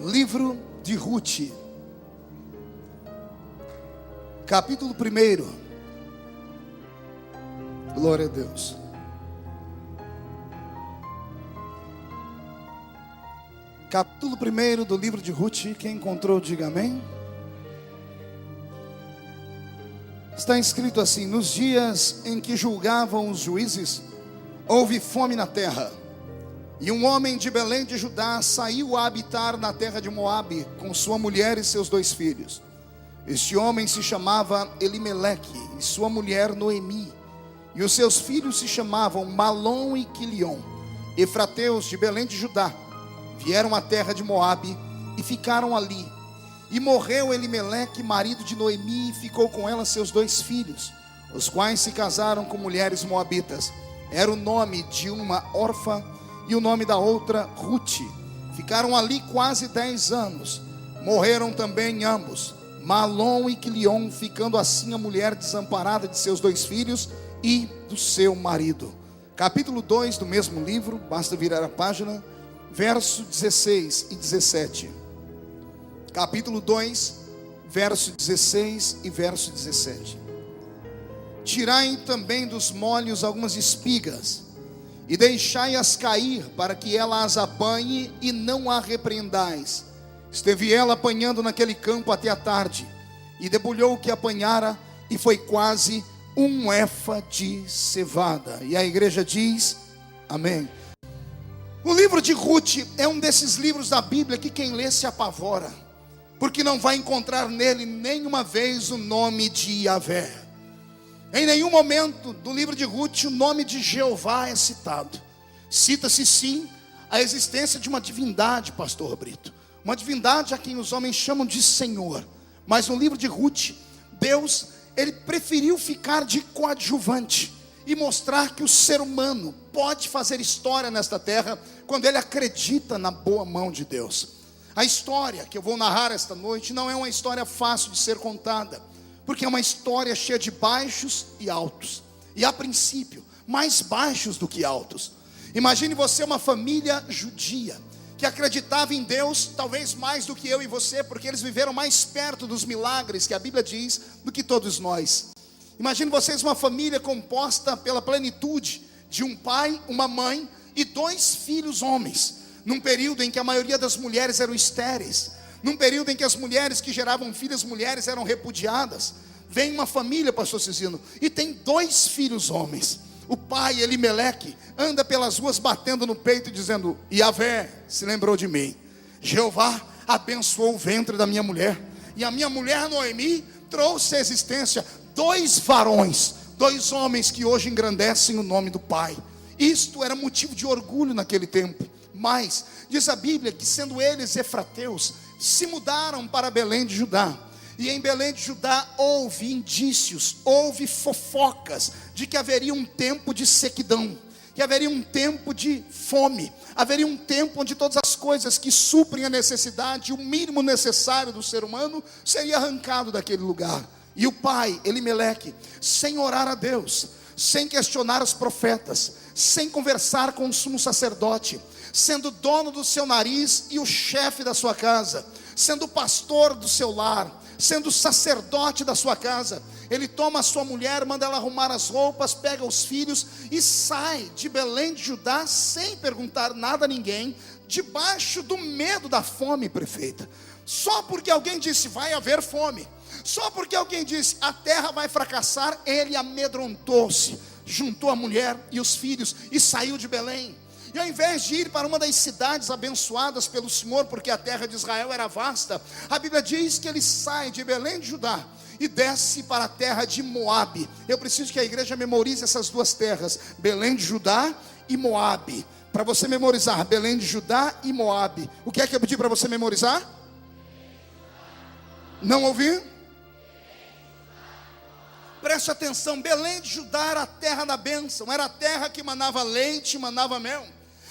Livro de Ruth, capítulo 1. Glória a Deus. Capítulo 1 do livro de Ruth. Quem encontrou, diga amém. Está escrito assim: nos dias em que julgavam os juízes, houve fome na terra. E um homem de Belém de Judá saiu a habitar na terra de Moabe, com sua mulher e seus 2 filhos. Este homem se chamava Elimeleque, e sua mulher Noemi. E os seus filhos se chamavam Malom e Quilion. Efrateus de Belém de Judá vieram à terra de Moabe e ficaram ali. E morreu Elimeleque, marido de Noemi, e ficou com ela seus 2 filhos, os quais se casaram com mulheres moabitas. Era o nome de uma órfã e o nome da outra Ruth. Ficaram ali quase 10 anos. Morreram também ambos, Malom e Quilion, ficando assim a mulher desamparada de seus 2 filhos e do seu marido. Capítulo 2 do mesmo livro, basta virar a página, verso 16 e 17. Capítulo 2, verso 16 e verso 17. Tirai também dos molhos algumas espigas, e deixai-as cair, para que ela as apanhe, e não a repreendais. Esteve ela apanhando naquele campo até a tarde, e debulhou o que apanhara, e foi quase 1 efa de cevada. E a igreja diz, amém. O livro de Ruth é um desses livros da Bíblia que quem lê se apavora, porque não vai encontrar nele nenhuma vez o nome de Yahvé. Em nenhum momento do livro de Ruth o nome de Jeová é citado. Cita-se sim a existência de uma divindade, pastor Brito, uma divindade a quem os homens chamam de Senhor. Mas no livro de Ruth, Deus, ele preferiu ficar de coadjuvante e mostrar que o ser humano pode fazer história nesta terra quando ele acredita na boa mão de Deus. A história que eu vou narrar esta noite não é uma história fácil de ser contada, porque é uma história cheia de baixos e altos, e a princípio, mais baixos do que altos. Imagine você uma família judia, que acreditava em Deus, talvez mais do que eu e você, porque eles viveram mais perto dos milagres que a Bíblia diz, do que todos nós. Imagine vocês uma família composta pela plenitude de um pai, uma mãe e 2 filhos homens, num período em que a maioria das mulheres eram estéreis, num período em que as mulheres que geravam filhas mulheres eram repudiadas. Vem uma família, pastor Cizino, e tem 2 filhos homens. O pai, Elimeleque, anda pelas ruas batendo no peito e dizendo: Yahvé se lembrou de mim. Jeová abençoou o ventre da minha mulher, e a minha mulher Noemi trouxe à existência 2 varões, 2 homens que hoje engrandecem o nome do pai. Isto era motivo de orgulho naquele tempo. Mas diz a Bíblia que, sendo eles efrateus, se mudaram para Belém de Judá. E em Belém de Judá houve indícios, houve fofocas de que haveria um tempo de sequidão, que haveria um tempo de fome, haveria um tempo onde todas as coisas que suprem a necessidade, o mínimo necessário do ser humano, seria arrancado daquele lugar. E o pai, Elimeleque, sem orar a Deus, sem questionar os profetas, sem conversar com o sumo sacerdote, sendo dono do seu nariz e o chefe da sua casa, sendo pastor do seu lar, sendo sacerdote da sua casa, ele toma a sua mulher, manda ela arrumar as roupas, pega os filhos e sai de Belém de Judá sem perguntar nada a ninguém, debaixo do medo da fome, prefeita. Só porque alguém disse vai haver fome, só porque alguém disse a terra vai fracassar, ele amedrontou-se, juntou a mulher e os filhos e saiu de Belém. E ao invés de ir para uma das cidades abençoadas pelo Senhor, porque a terra de Israel era vasta, a Bíblia diz que ele sai de Belém de Judá e desce para a terra de Moabe. Eu preciso que a igreja memorize essas 2 terras, Belém de Judá e Moabe. Para você memorizar, Belém de Judá e Moabe. O que é que eu pedi para você memorizar? Não ouvi? Preste atenção, Belém de Judá era a terra da bênção, era a terra que manava leite, manava mel.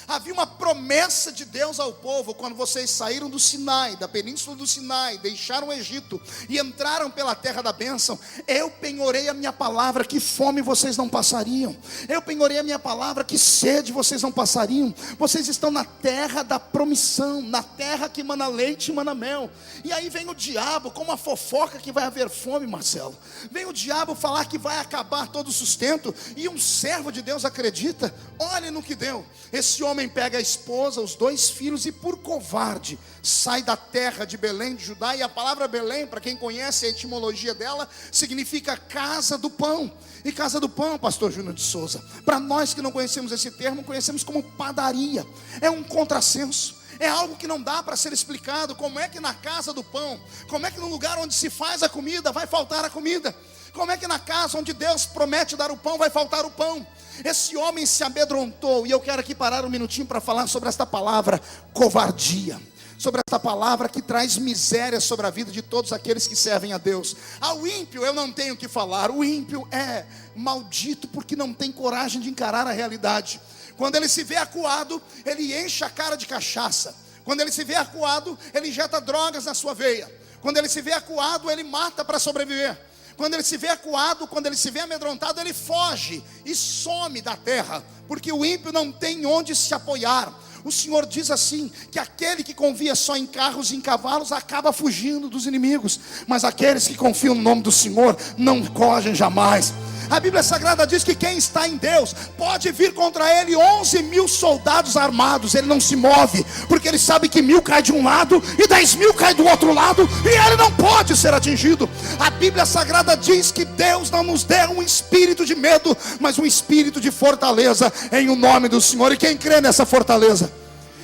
Havia uma promessa de Deus ao povo. Quando vocês saíram do Sinai, da península do Sinai, deixaram o Egito e entraram pela terra da bênção, eu penhorei a minha palavra que fome vocês não passariam. Eu penhorei a minha palavra que sede vocês não passariam. Vocês estão na terra da promissão, na terra que mana leite e mana mel. E aí vem o diabo com uma fofoca que vai haver fome, Marcelo. Vem o diabo falar que vai acabar todo o sustento, e um servo de Deus acredita. Olha no que deu. Esse homem pega a esposa, os 2 filhos, e por covarde sai da terra de Belém de Judá. E a palavra Belém, para quem conhece a etimologia dela, significa casa do pão. E casa do pão, pastor Júnior de Souza, para nós que não conhecemos esse termo, conhecemos como padaria. É um contrassenso, é algo que não dá para ser explicado. Como é que na casa do pão, como é que no lugar onde se faz a comida vai faltar a comida? Como é que na casa onde Deus promete dar o pão vai faltar o pão? Esse homem se amedrontou. E eu quero aqui parar um minutinho para falar sobre esta palavra covardia, sobre esta palavra que traz miséria sobre a vida de todos aqueles que servem a Deus. Ao ímpio eu não tenho o que falar. O ímpio é maldito porque não tem coragem de encarar a realidade. Quando ele se vê acuado, ele enche a cara de cachaça. Quando ele se vê acuado, ele injeta drogas na sua veia. Quando ele se vê acuado, ele mata para sobreviver. Quando ele se vê acuado, quando ele se vê amedrontado, ele foge e some da terra, porque o ímpio não tem onde se apoiar. O Senhor diz assim, que aquele que confia só em carros e em cavalos acaba fugindo dos inimigos, mas aqueles que confiam no nome do Senhor não fogem jamais. A Bíblia Sagrada diz que quem está em Deus pode vir contra ele 11.000 soldados armados, ele não se move, porque ele sabe que 1.000 cai de um lado e 10.000 cai do outro lado, e ele não pode ser atingido. A Bíblia Sagrada diz que Deus não nos deu um espírito de medo, mas um espírito de fortaleza, em o nome do Senhor. E quem crê nessa fortaleza,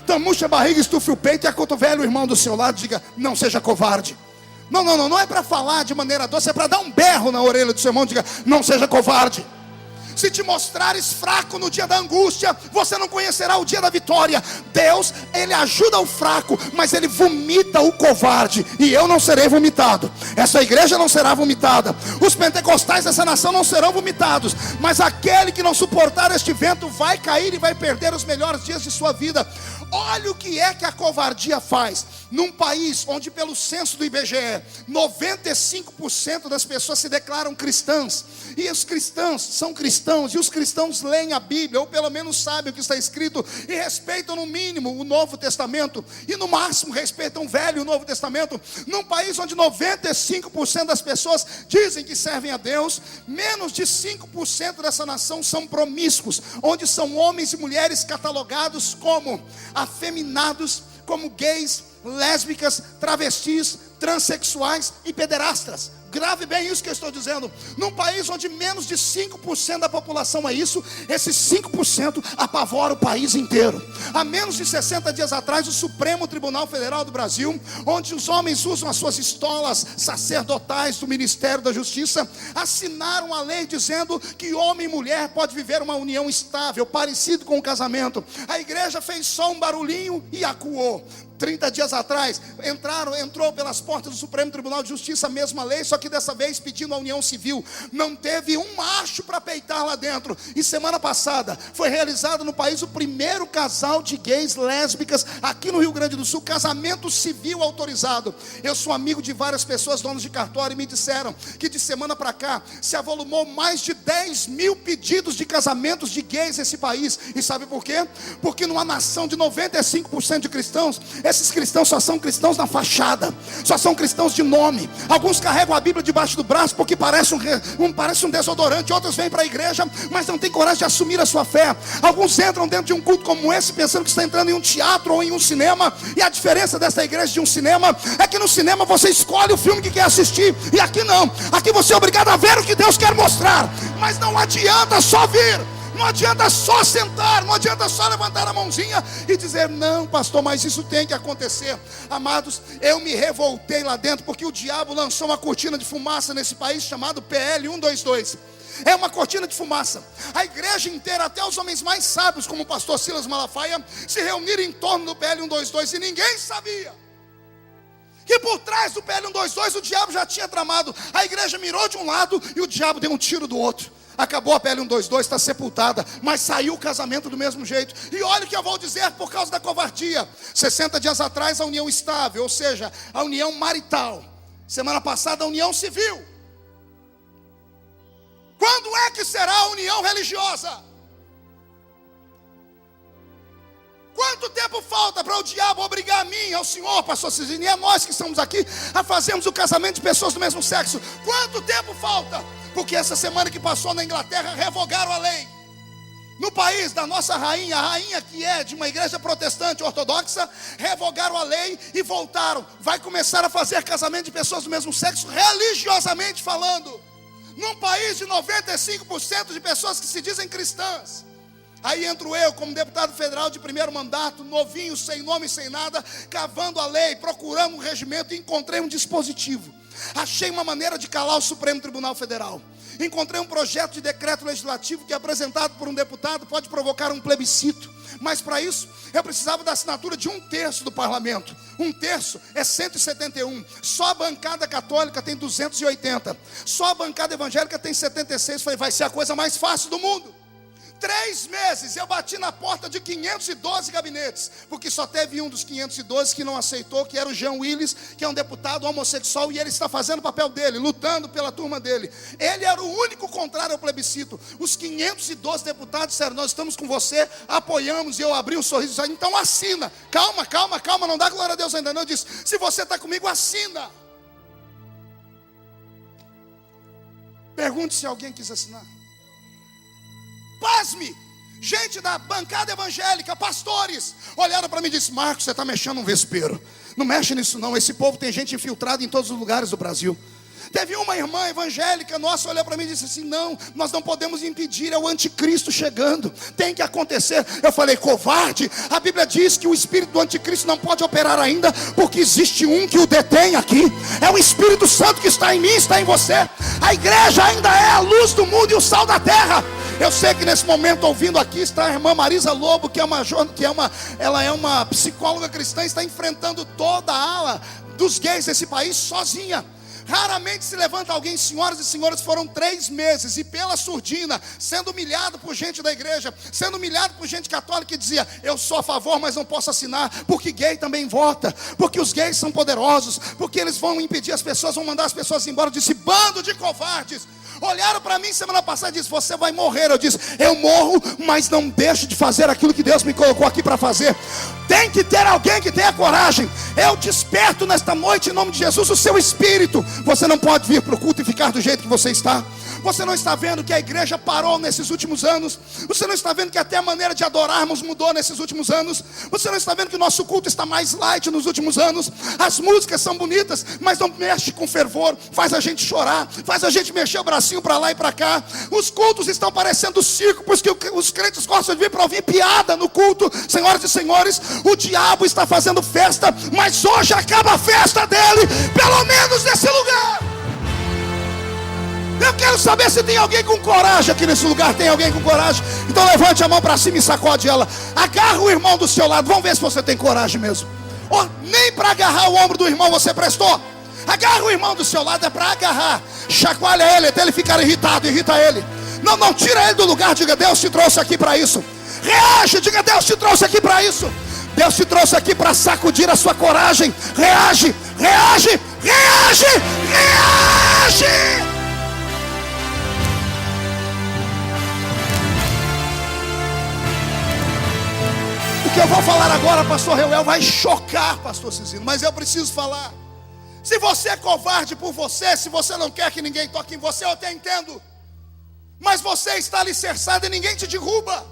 então murcha a barriga, estufe o peito e acotovele o irmão do seu lado, diga: não seja covarde. Não é para falar de maneira doce, é para dar um berro na orelha do seu irmão, diga: não seja covarde. Se te mostrares fraco no dia da angústia, você não conhecerá o dia da vitória. Deus, Ele ajuda o fraco, mas Ele vomita o covarde. E eu não serei vomitado, essa igreja não será vomitada, os pentecostais dessa nação não serão vomitados. Mas aquele que não suportar este vento vai cair e vai perder os melhores dias de sua vida. Olha o que é que a covardia faz. Num país onde, pelo censo do IBGE, 95% das pessoas se declaram cristãs, e os cristãos são cristãos, e os cristãos leem a Bíblia, ou pelo menos sabem o que está escrito, e respeitam no mínimo o Novo Testamento, e no máximo respeitam o Velho e o Novo Testamento. Num país onde 95% das pessoas dizem que servem a Deus, menos de 5% dessa nação são promíscuos, onde são homens e mulheres catalogados como afeminados, como gays, lésbicas, travestis, transexuais e pederastas. Grave bem isso que eu estou dizendo. Num país onde menos de 5% da população é isso, esses 5% apavora o país inteiro. Há menos de 60 dias atrás, o Supremo Tribunal Federal do Brasil, onde os homens usam as suas estolas sacerdotais do Ministério da Justiça, assinaram a lei dizendo que homem e mulher pode viver uma união estável, parecido com o casamento. A igreja fez só um barulhinho e acuou. 30 dias atrás, entrou pelas portas do Supremo Tribunal de Justiça a mesma lei, só que dessa vez pedindo a união civil. Não teve um macho para peitar lá dentro. E semana passada foi realizado no país o primeiro casal de gays lésbicas aqui no Rio Grande do Sul, casamento civil autorizado. Eu sou amigo de várias pessoas, donos de cartório, e me disseram que de semana para cá se avolumou mais de 10.000 pedidos de casamentos de gays nesse país. E sabe por quê? Porque numa nação de 95% de cristãos, esses cristãos só são cristãos na fachada, só são cristãos de nome. Alguns carregam a Bíblia debaixo do braço porque parece um desodorante. Outros vêm para a igreja, mas não têm coragem de assumir a sua fé. Alguns entram dentro de um culto como esse pensando que está entrando em um teatro ou em um cinema. E a diferença dessa igreja de um cinema é que no cinema você escolhe o filme que quer assistir, e aqui não. Aqui você é obrigado a ver o que Deus quer mostrar. Mas não adianta só vir, não adianta só sentar, não adianta só levantar a mãozinha e dizer: não, pastor, mas isso tem que acontecer. Amados, eu me revoltei lá dentro porque o diabo lançou uma cortina de fumaça nesse país chamado PL 122. É uma cortina de fumaça. A igreja inteira, até os homens mais sábios, como o pastor Silas Malafaia, se reuniram em torno do PL 122, e ninguém sabia que por trás do PL 122 o diabo já tinha tramado. A igreja mirou de um lado e o diabo deu um tiro do outro. Acabou a PL 122, está sepultada, mas saiu o casamento do mesmo jeito. E olha o que eu vou dizer por causa da covardia. 60 dias atrás a união estável, ou seja, a união marital. Semana passada a união civil. Quando é que será a união religiosa? Quanto tempo falta para o diabo obrigar a mim, ao senhor, pastor Cisine, e a nós que estamos aqui, a fazermos o casamento de pessoas do mesmo sexo? Quanto tempo falta? Porque essa semana que passou na Inglaterra, revogaram a lei. No país da nossa rainha, a rainha que é de uma igreja protestante ortodoxa, revogaram a lei e voltaram. Vai começar a fazer casamento de pessoas do mesmo sexo, religiosamente falando. Num país de 95% de pessoas que se dizem cristãs. Aí entro eu como deputado federal de primeiro mandato, novinho, sem nome, sem nada, cavando a lei, procurando um regimento, e encontrei um dispositivo. Achei uma maneira de calar o Supremo Tribunal Federal. Encontrei um projeto de decreto legislativo que, apresentado por um deputado, pode provocar um plebiscito. Mas para isso, eu precisava da assinatura de 1/3 do parlamento. 1/3 é 171. Só a bancada católica tem 280. Só a bancada evangélica tem 76. Falei, vai ser a coisa mais fácil do mundo. 3 meses eu bati na porta de 512 gabinetes, porque só teve um dos 512 que não aceitou, que era o Jean Willis, que é um deputado homossexual, e ele está fazendo o papel dele, lutando pela turma dele. Ele era o único contrário ao plebiscito. Os 512 deputados disseram, nós estamos com você, apoiamos, e eu abri um sorriso e disse, então assina. Calma, não dá glória a Deus ainda não. Eu disse, se você está comigo, assina. Pergunte se alguém quis assinar. Pasme, gente da bancada evangélica, pastores, olharam para mim e disseram, Marcos, você está mexendo um vespeiro. Não mexe nisso não, esse povo tem gente infiltrada em todos os lugares do Brasil. Teve uma irmã evangélica nossa, olhou para mim e disse assim, não, nós não podemos impedir, é o anticristo chegando, tem que acontecer. Eu falei, covarde, a Bíblia diz que o espírito do anticristo não pode operar ainda, porque existe um que o detém aqui, é o Espírito Santo que está em mim, está em você. A igreja ainda é a luz do mundo e o sal da terra. Eu sei que nesse momento, ouvindo aqui, está a irmã Marisa Lobo, ela é uma psicóloga cristã, está enfrentando toda a ala dos gays desse país sozinha. Raramente se levanta alguém, senhoras e senhores, foram 3 meses, e pela surdina, sendo humilhado por gente da igreja, sendo humilhado por gente católica que dizia, eu sou a favor, mas não posso assinar, porque gay também vota, porque os gays são poderosos, porque eles vão impedir as pessoas, vão mandar as pessoas embora. Eu disse, bando de covardes. Olharam para mim semana passada e disse, você vai morrer. Eu disse, eu morro, mas não deixo de fazer aquilo que Deus me colocou aqui para fazer. Tem que ter alguém que tenha coragem. Eu desperto nesta noite em nome de Jesus o seu espírito. Você não pode vir para o culto e ficar do jeito que você está. Você não está vendo que a igreja parou nesses últimos anos? Você não está vendo que até a maneira de adorarmos mudou nesses últimos anos? Você não está vendo que o nosso culto está mais light nos últimos anos? As músicas são bonitas, mas não mexe com fervor, faz a gente chorar, faz a gente mexer o bracinho para lá e para cá. Os cultos estão parecendo circo, porque os crentes gostam de vir para ouvir piada no culto. Senhoras e senhores, o diabo está fazendo festa, mas hoje acaba a festa dele, pelo menos nesse lugar. Eu quero saber se tem alguém com coragem aqui nesse lugar. Tem alguém com coragem? Então levante a mão para cima e sacode ela. Agarra o irmão do seu lado. Vamos ver se você tem coragem mesmo. Oh, nem para agarrar o ombro do irmão você prestou. Agarra o irmão do seu lado, é para agarrar. Chacoalha ele até ele ficar irritado. Irrita ele. Não tira ele do lugar. Diga, Deus te trouxe aqui para isso. Reage, diga, Deus te trouxe aqui para isso. Deus te trouxe aqui para sacudir a sua coragem. Reage. O que eu vou falar agora, pastor Reuel, vai chocar, pastor Cisino, mas eu preciso falar. Se você é covarde por você, se você não quer que ninguém toque em você, eu até entendo. Mas você está alicerçado e ninguém te derruba.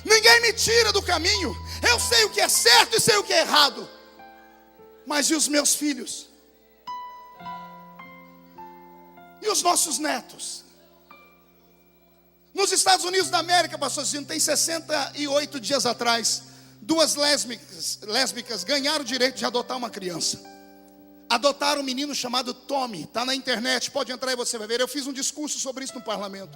Ninguém me tira do caminho. Eu sei o que é certo e sei o que é errado. Mas e os meus filhos? E os nossos netos? Nos Estados Unidos da América, pastor Cisino, tem 68 dias atrás, 2 lésbicas ganharam o direito de adotar uma criança. Adotaram um menino chamado Tommy. Está na internet, pode entrar e você vai ver. Eu fiz um discurso sobre isso no parlamento.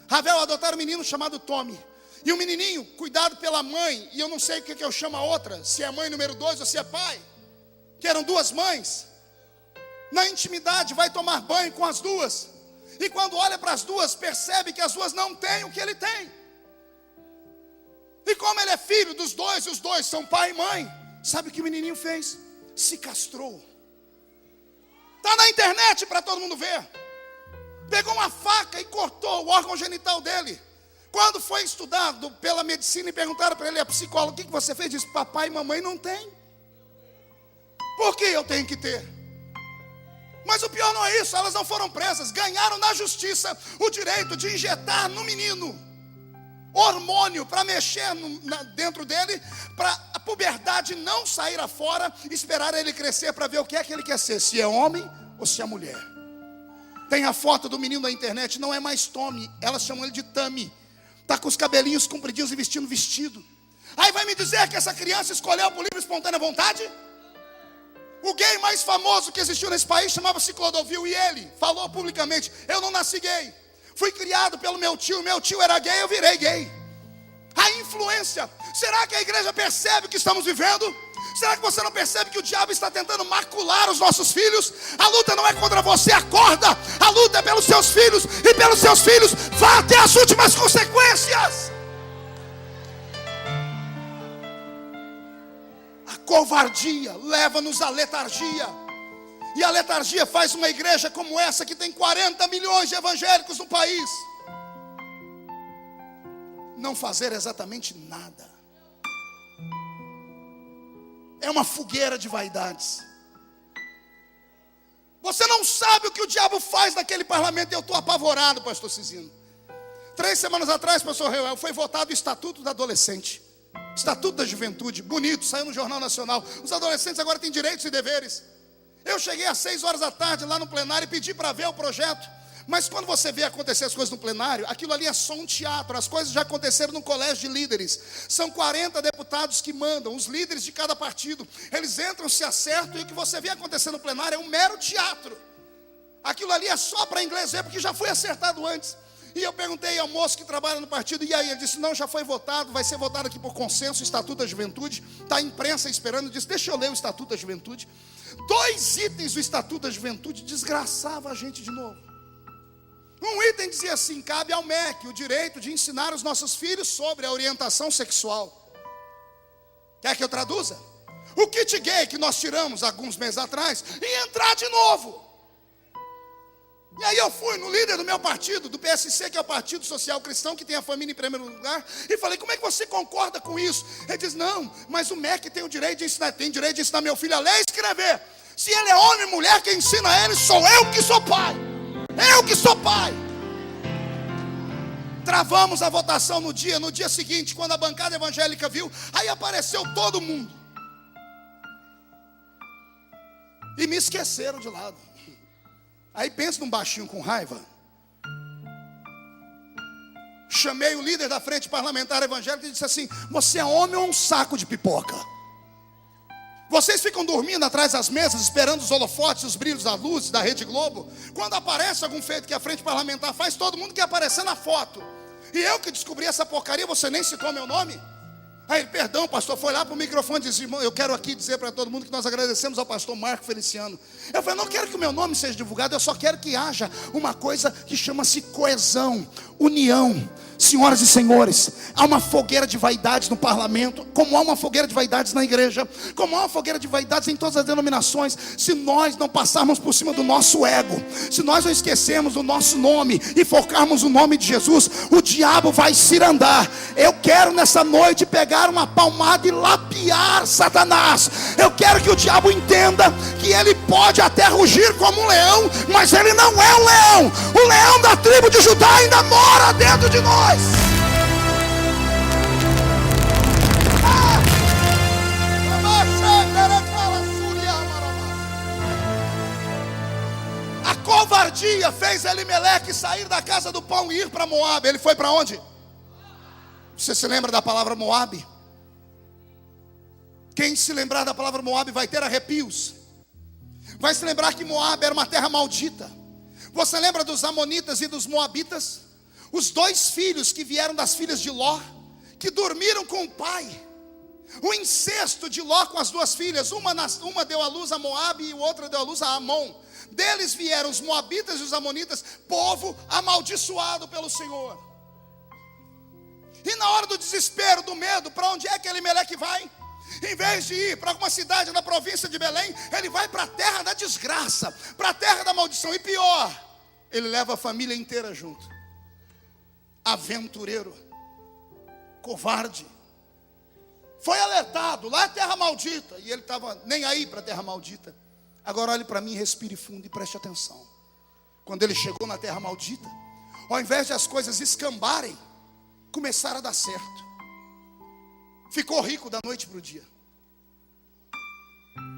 Ravel, adotaram um menino chamado Tommy. E o menininho, cuidado pela mãe. E eu não sei o que eu chamo a outra, se é mãe número 2 ou se é pai. que eram duas mães, na intimidade vai tomar banho com as duas, e quando olha para as duas, percebe que as duas não têm o que ele tem. E como ele é filho dos dois, e os dois são pai e mãe, sabe o que o menininho fez? Se castrou. Está na internet para todo mundo ver. Pegou uma faca e cortou o órgão genital dele. Quando foi estudado pela medicina e perguntaram para ele, a psicóloga, o que você fez? Disse, papai e mamãe não têm. Por que eu tenho que ter? Mas o pior não é isso, elas não foram presas, ganharam na justiça o direito de injetar no menino hormônio para mexer dentro dele, para a puberdade não sair afora, esperar ele crescer para ver o que é que ele quer ser, se é homem ou se é mulher. Tem a foto do menino na internet, não é mais Tommy, elas chamam ele de Tammy. Está com os cabelinhos compridinhos e vestindo vestido. Aí vai me dizer que essa criança escolheu por livre e espontânea vontade? O gay mais famoso que existiu nesse país chamava-se Clodovil, e ele falou publicamente, eu não nasci gay, fui criado pelo meu tio era gay, eu virei gay. A influência, será que a igreja percebe o que estamos vivendo? Será que você não percebe que o diabo está tentando macular os nossos filhos? A luta não é contra você, acorda. A luta é pelos seus filhos, e pelos seus filhos vá até as últimas consequências. A covardia leva-nos à letargia. E a letargia faz uma igreja como essa, que tem 40 milhões de evangélicos no país, não fazer exatamente nada. É uma fogueira de vaidades. Você não sabe o que o diabo faz naquele parlamento. Eu estou apavorado, pastor Cizino. 3 semanas atrás, pastor Reuel, foi votado o Estatuto do Adolescente, Estatuto da Juventude, bonito, saiu no Jornal Nacional. Os adolescentes agora têm direitos e deveres. Eu cheguei às 6 horas da tarde lá no plenário e pedi para ver o projeto. Mas quando você vê acontecer as coisas no plenário, aquilo ali é só um teatro. As coisas já aconteceram no colégio de líderes. São 40 deputados que mandam, os líderes de cada partido. Eles entram, se acertam, e o que você vê acontecer no plenário é um mero teatro. Aquilo ali é só para inglês ver, porque já foi acertado antes. E eu perguntei ao moço que trabalha no partido, e aí ele disse, não, já foi votado, vai ser votado aqui por consenso, o Estatuto da Juventude. Está a imprensa esperando, eu disse, deixa eu ler o Estatuto da Juventude. 2 itens do Estatuto da Juventude desgraçava a gente de novo. Um item dizia assim, cabe ao MEC o direito de ensinar os nossos filhos sobre a orientação sexual. Quer que eu traduza? O kit gay que nós tiramos alguns meses atrás, ia entrar de novo. E aí eu fui no líder do meu partido, do PSC, que é o Partido Social Cristão, que tem a família em primeiro lugar, e falei, como é que você concorda com isso? Ele diz, não, mas o MEC tem o direito de ensinar, tem direito de ensinar meu filho a ler e escrever. Se ele é homem e mulher, quem ensina ele sou eu que sou pai. Eu que sou pai. Travamos a votação no dia seguinte, quando a bancada evangélica viu, aí apareceu todo mundo. E me esqueceram de lado. Aí pensa num baixinho com raiva. Chamei o líder da frente parlamentar evangélica e disse assim, você é homem ou um saco de pipoca? Vocês ficam dormindo atrás das mesas, esperando os holofotes, os brilhos da luz da Rede Globo. Quando aparece algum feito que a frente parlamentar faz, todo mundo quer aparecer na foto. E eu que descobri essa porcaria, você nem citou meu nome? Aí ele, perdão pastor, foi lá para o microfone e disse, irmão, eu quero aqui dizer para todo mundo que nós agradecemos ao pastor Marco Feliciano. Eu falei, não quero que o meu nome seja divulgado, eu só quero que haja uma coisa que chama-se coesão, união. Senhoras e senhores, há uma fogueira de vaidades no parlamento, como há uma fogueira de vaidades na igreja, como há uma fogueira de vaidades em todas as denominações. Se nós não passarmos por cima do nosso ego, se nós não esquecermos do nosso nome e focarmos o nome de Jesus, o diabo vai cirandar. Eu quero nessa noite pegar uma palmada e lapiar Satanás. Eu quero que o diabo entenda que ele pode até rugir como um leão, mas ele não é um leão. O leão da tribo de Judá ainda mora dentro de nós. A covardia fez Elimeleque sair da casa do pão e ir para Moabe. Ele foi para onde? Você se lembra da palavra Moabe? Quem se lembrar da palavra Moabe vai ter arrepios. Vai se lembrar que Moabe era uma terra maldita. Você lembra dos amonitas e dos moabitas? Os 2 filhos que vieram das filhas de Ló, que dormiram com o pai. O incesto de Ló com as duas filhas, uma deu à luz a Moabe e outra deu à luz a Amon. Deles vieram os moabitas e os amonitas, povo amaldiçoado pelo Senhor. E na hora do desespero, do medo, para onde é que Elimeleque vai? Em vez de ir para alguma cidade na província de Belém, ele vai para a terra da desgraça, para a terra da maldição. E pior, ele leva a família inteira junto. Aventureiro, covarde. Foi alertado, lá é terra maldita. E ele estava nem aí para a terra maldita. Agora olhe para mim, respire fundo e preste atenção. Quando ele chegou na terra maldita, ao invés de as coisas escambarem, começaram a dar certo. Ficou rico da noite para o dia.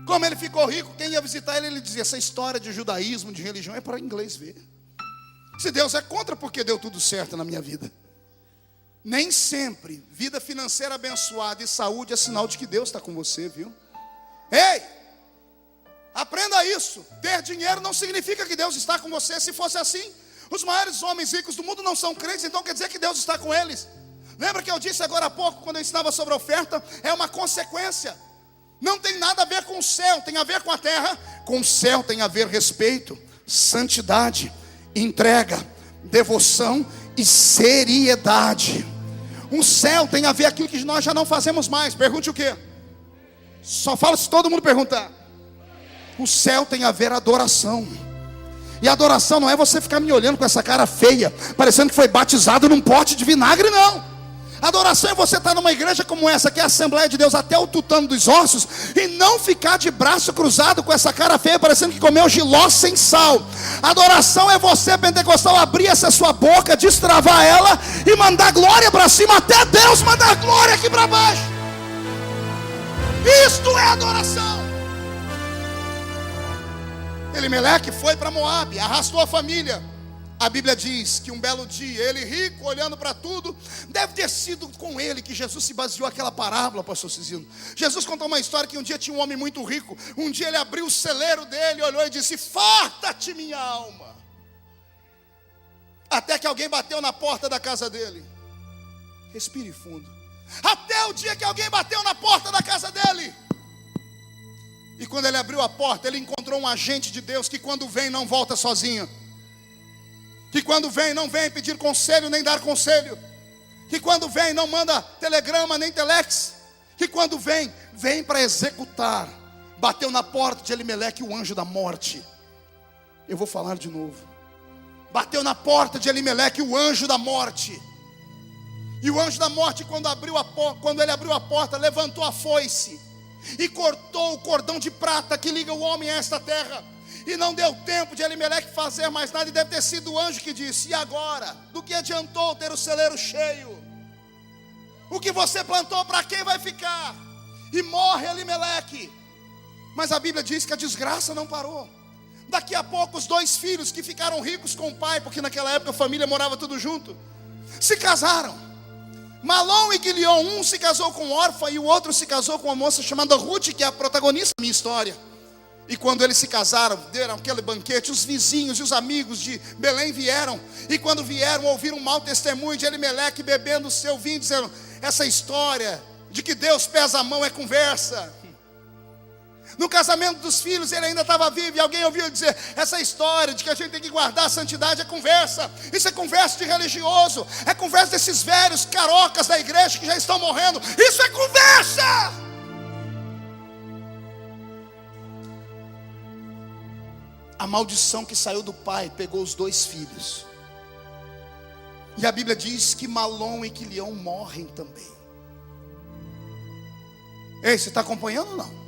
Como ele ficou rico, quem ia visitar ele, ele dizia: essa história de judaísmo, de religião, é para inglês ver. Se Deus é contra, porque deu tudo certo na minha vida. Nem sempre vida financeira abençoada e saúde é sinal de que Deus está com você, viu? Ei, aprenda isso. Ter dinheiro não significa que Deus está com você. Se fosse assim, os maiores homens ricos do mundo não são crentes, então quer dizer que Deus está com eles. Lembra que eu disse agora há pouco, quando eu ensinava sobre a oferta? É uma consequência. Não tem nada a ver com o céu, tem a ver com a terra. Com o céu tem a ver respeito, santidade, entrega, devoção e seriedade. O céu tem a ver aquilo que nós já não fazemos mais. Pergunte o quê? Só fala se todo mundo perguntar. O céu tem a ver adoração. E adoração não é você ficar me olhando com essa cara feia, parecendo que foi batizado num pote de vinagre, não. Adoração é você estar numa igreja como essa, que é a Assembleia de Deus até o tutano dos ossos, e não ficar de braço cruzado com essa cara feia, parecendo que comeu jiló sem sal. Adoração é você, pentecostal, abrir essa sua boca, destravar ela e mandar glória para cima, até Deus mandar glória aqui para baixo. Isto é adoração. Elimeleque foi para Moabe, arrastou a família. A Bíblia diz que um belo dia, ele rico, olhando para tudo, deve ter sido com ele que Jesus se baseou aquela parábola, pastor Cizino. Jesus contou uma história que um dia tinha um homem muito rico. Um dia ele abriu o celeiro dele, olhou e disse: farta-te minha alma. Até que alguém bateu na porta da casa dele. Respire fundo. Até o dia que alguém bateu na porta da casa dele. E quando ele abriu a porta, ele encontrou um agente de Deus que quando vem não volta sozinho. Que quando vem não vem pedir conselho nem dar conselho. Que quando vem não manda telegrama nem telex. Que quando vem, vem para executar. Bateu na porta de Elimeleque o anjo da morte. Eu vou falar de novo. Bateu na porta de Elimeleque o anjo da morte. E o anjo da morte, quando ele abriu a porta, levantou a foice e cortou o cordão de prata que liga o homem a esta terra. E não deu tempo de Elimeleque fazer mais nada. E deve ter sido o anjo que disse: e agora? Do que adiantou ter o celeiro cheio? O que você plantou, para quem vai ficar? E morre Elimeleque. Mas a Bíblia diz que a desgraça não parou. Daqui a pouco os dois filhos que ficaram ricos com o pai, porque naquela época a família morava tudo junto, se casaram. Malom e Quilion, um se casou com Orfa e o outro se casou com uma moça chamada Ruth, que é a protagonista da minha história. E quando eles se casaram, deram aquele banquete, os vizinhos e os amigos de Belém vieram. E quando vieram, ouviram um mau testemunho de Elimeleque bebendo o seu vinho, dizendo: essa história de que Deus pesa a mão é conversa. No casamento dos filhos ele ainda estava vivo, e alguém ouviu dizer: essa história de que a gente tem que guardar a santidade é conversa. Isso é conversa de religioso, é conversa desses velhos carocas da igreja que já estão morrendo. Isso é conversa. A maldição que saiu do pai pegou os dois filhos. E a Bíblia diz que Malom e Quilion morrem também. Ei, você está acompanhando ou não?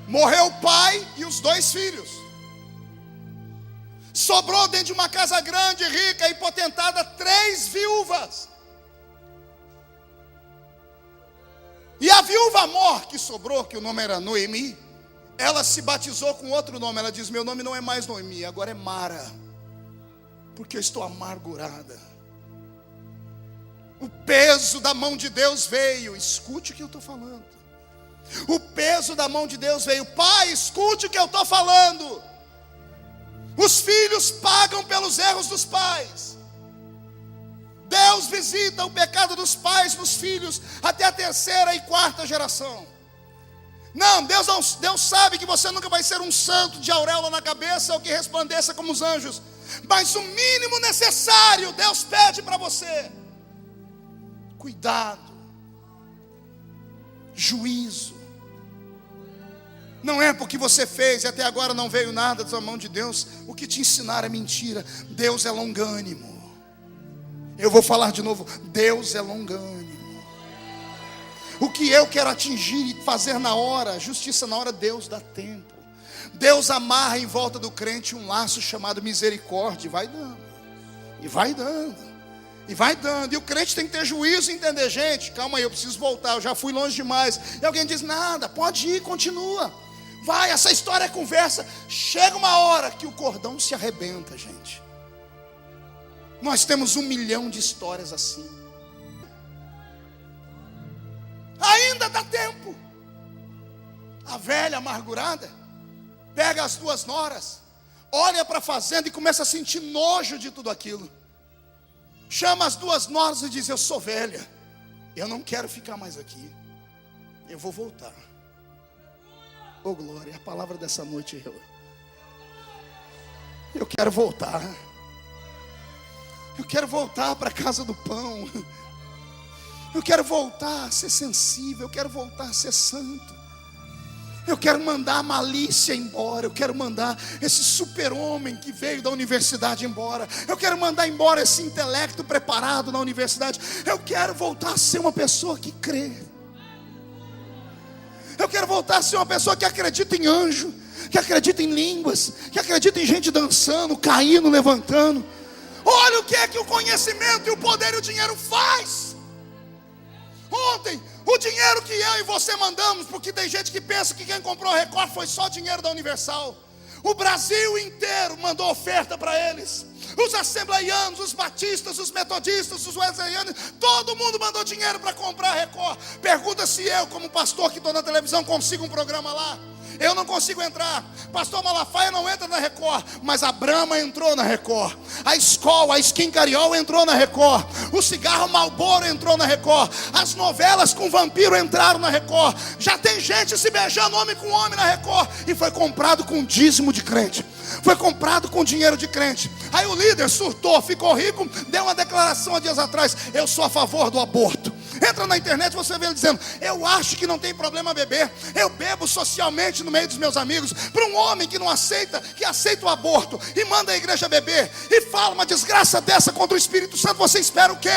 Morreu o pai e os dois filhos. Sobrou dentro de uma casa grande, rica e potentada, 3 viúvas. E a viúva Mor que sobrou, que o nome era Noemi, ela se batizou com outro nome. Ela diz: meu nome não é mais Noemi, agora é Mara, porque eu estou amargurada. O peso da mão de Deus veio. Escute o que eu estou falando. O peso da mão de Deus veio. Pai, escute o que eu estou falando. Os filhos pagam pelos erros dos pais. Deus visita o pecado dos pais nos filhos até a terceira e quarta geração. Não, Deus sabe que você nunca vai ser um santo de auréola na cabeça ou que resplandeça como os anjos, mas o mínimo necessário Deus pede para você: cuidado, juízo. Não é porque você fez e até agora não veio nada da mão de Deus. O que te ensinaram é mentira. Deus é longânimo. Eu vou falar de novo: Deus é longânimo. O que eu quero atingir e fazer na hora, justiça na hora, Deus dá tempo. Deus amarra em volta do crente um laço chamado misericórdia, e vai dando, e vai dando, e vai dando. E o crente tem que ter juízo e entender: gente, calma aí, eu preciso voltar, eu já fui longe demais. E alguém diz: nada, pode ir, continua. Vai, essa história é conversa. Chega uma hora que o cordão se arrebenta, gente. Nós temos 1 milhão de histórias assim. Ainda dá tempo. A velha amargurada pega as 2 noras, olha para a fazenda e começa a sentir nojo de tudo aquilo. Chama as 2 noras e diz: eu sou velha, eu não quero ficar mais aqui, eu vou voltar. Oh glória, a palavra dessa noite: eu quero voltar. Eu quero voltar para a casa do pão. Eu quero voltar a ser sensível. Eu quero voltar a ser santo. Eu quero mandar a malícia embora. Eu quero mandar esse super-homem que veio da universidade embora. Eu quero mandar embora esse intelecto preparado na universidade. Eu quero voltar a ser uma pessoa que crê. Eu quero voltar a ser uma pessoa que acredita em anjo, que acredita em línguas, que acredita em gente dançando, caindo, levantando. Olha o que é que o conhecimento e o poder e o dinheiro faz. Ontem, o dinheiro que eu e você mandamos, porque tem gente que pensa que quem comprou a Record foi só dinheiro da Universal. O Brasil inteiro mandou oferta para eles. Os assembleianos, os batistas, os metodistas, os wesleyanos, todo mundo mandou dinheiro para comprar a Record. Pergunta se eu, como pastor que estou na televisão, consigo um programa lá. Eu não consigo entrar. Pastor Malafaia não entra na Record, mas a Brahma entrou na Record. A Skol, a Skin Cariol entrou na Record. O cigarro Marlboro entrou na Record. As novelas com vampiro entraram na Record. Já tem gente se beijando homem com homem na Record. E foi comprado com dízimo de crente. Foi comprado com dinheiro de crente. Aí o líder surtou, ficou rico, deu uma declaração há dias atrás: eu sou a favor do aborto. Entra na internet, você vê ele dizendo: eu acho que não tem problema beber. Eu bebo socialmente no meio dos meus amigos. Para um homem que não aceita, que aceita o aborto e manda a igreja beber e fala uma desgraça dessa contra o Espírito Santo, você espera o quê?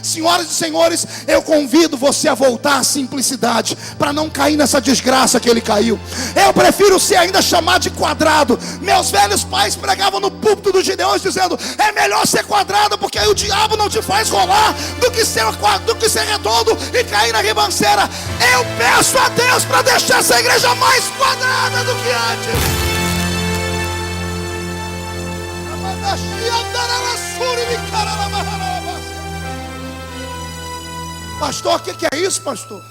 Senhoras e senhores, eu convido você a voltar à simplicidade, para não cair nessa desgraça que ele caiu. Eu prefiro ser ainda chamado de quadrado. Meus velhos pais pregavam no púlpito dos Gideões dizendo: é melhor ser quadrado, porque aí o diabo não te faz rolar, do que ser redondo e cair na ribanceira. Eu peço a Deus para deixar essa igreja mais quadrada do que antes. Pastor, o que é isso, pastor?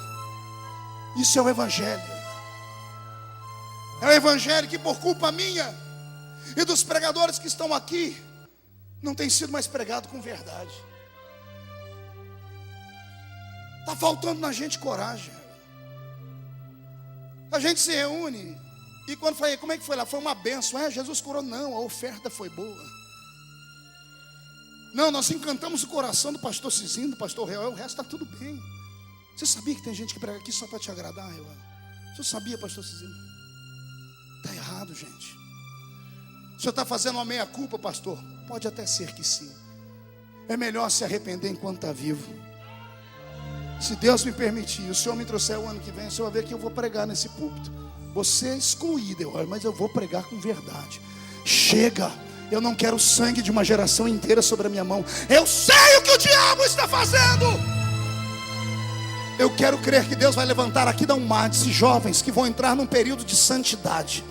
Isso é o evangelho. É o evangelho que, por culpa minha e dos pregadores que estão aqui, não tem sido mais pregado com verdade. Está faltando na gente coragem. A gente se reúne e quando falei: como é que foi lá? Foi uma bênção. Jesus curou? Não, a oferta foi boa. Não, nós encantamos o coração do pastor Cizinho, do pastor Real, o resto está tudo bem. Você sabia que tem gente que prega aqui só para te agradar, Real? Você sabia, pastor Cizinho? Está errado, gente. O senhor está fazendo uma meia-culpa, pastor? Pode até ser que sim. É melhor se arrepender enquanto está vivo. Se Deus me permitir, o Senhor me trouxer o ano que vem, o Senhor vai ver que eu vou pregar nesse púlpito. Você é excluído, mas eu vou pregar com verdade. Chega, eu não quero o sangue de uma geração inteira sobre a minha mão. Eu sei o que o diabo está fazendo. Eu quero crer que Deus vai levantar aqui da Umades jovens que vão entrar num período de santidade.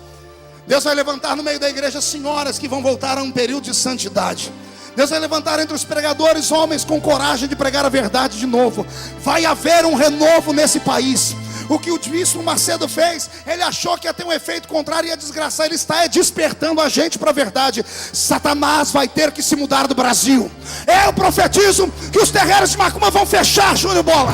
Deus vai levantar no meio da igreja senhoras que vão voltar a um período de santidade. Deus vai levantar entre os pregadores homens com coragem de pregar a verdade de novo. Vai haver um renovo nesse país. O que o bispo Macedo fez, ele achou que ia ter um efeito contrário e ia desgraçar. Ele está despertando a gente para a verdade. Satanás vai ter que se mudar do Brasil. Eu profetizo que os terreiros de macumba vão fechar, Júnior Bola.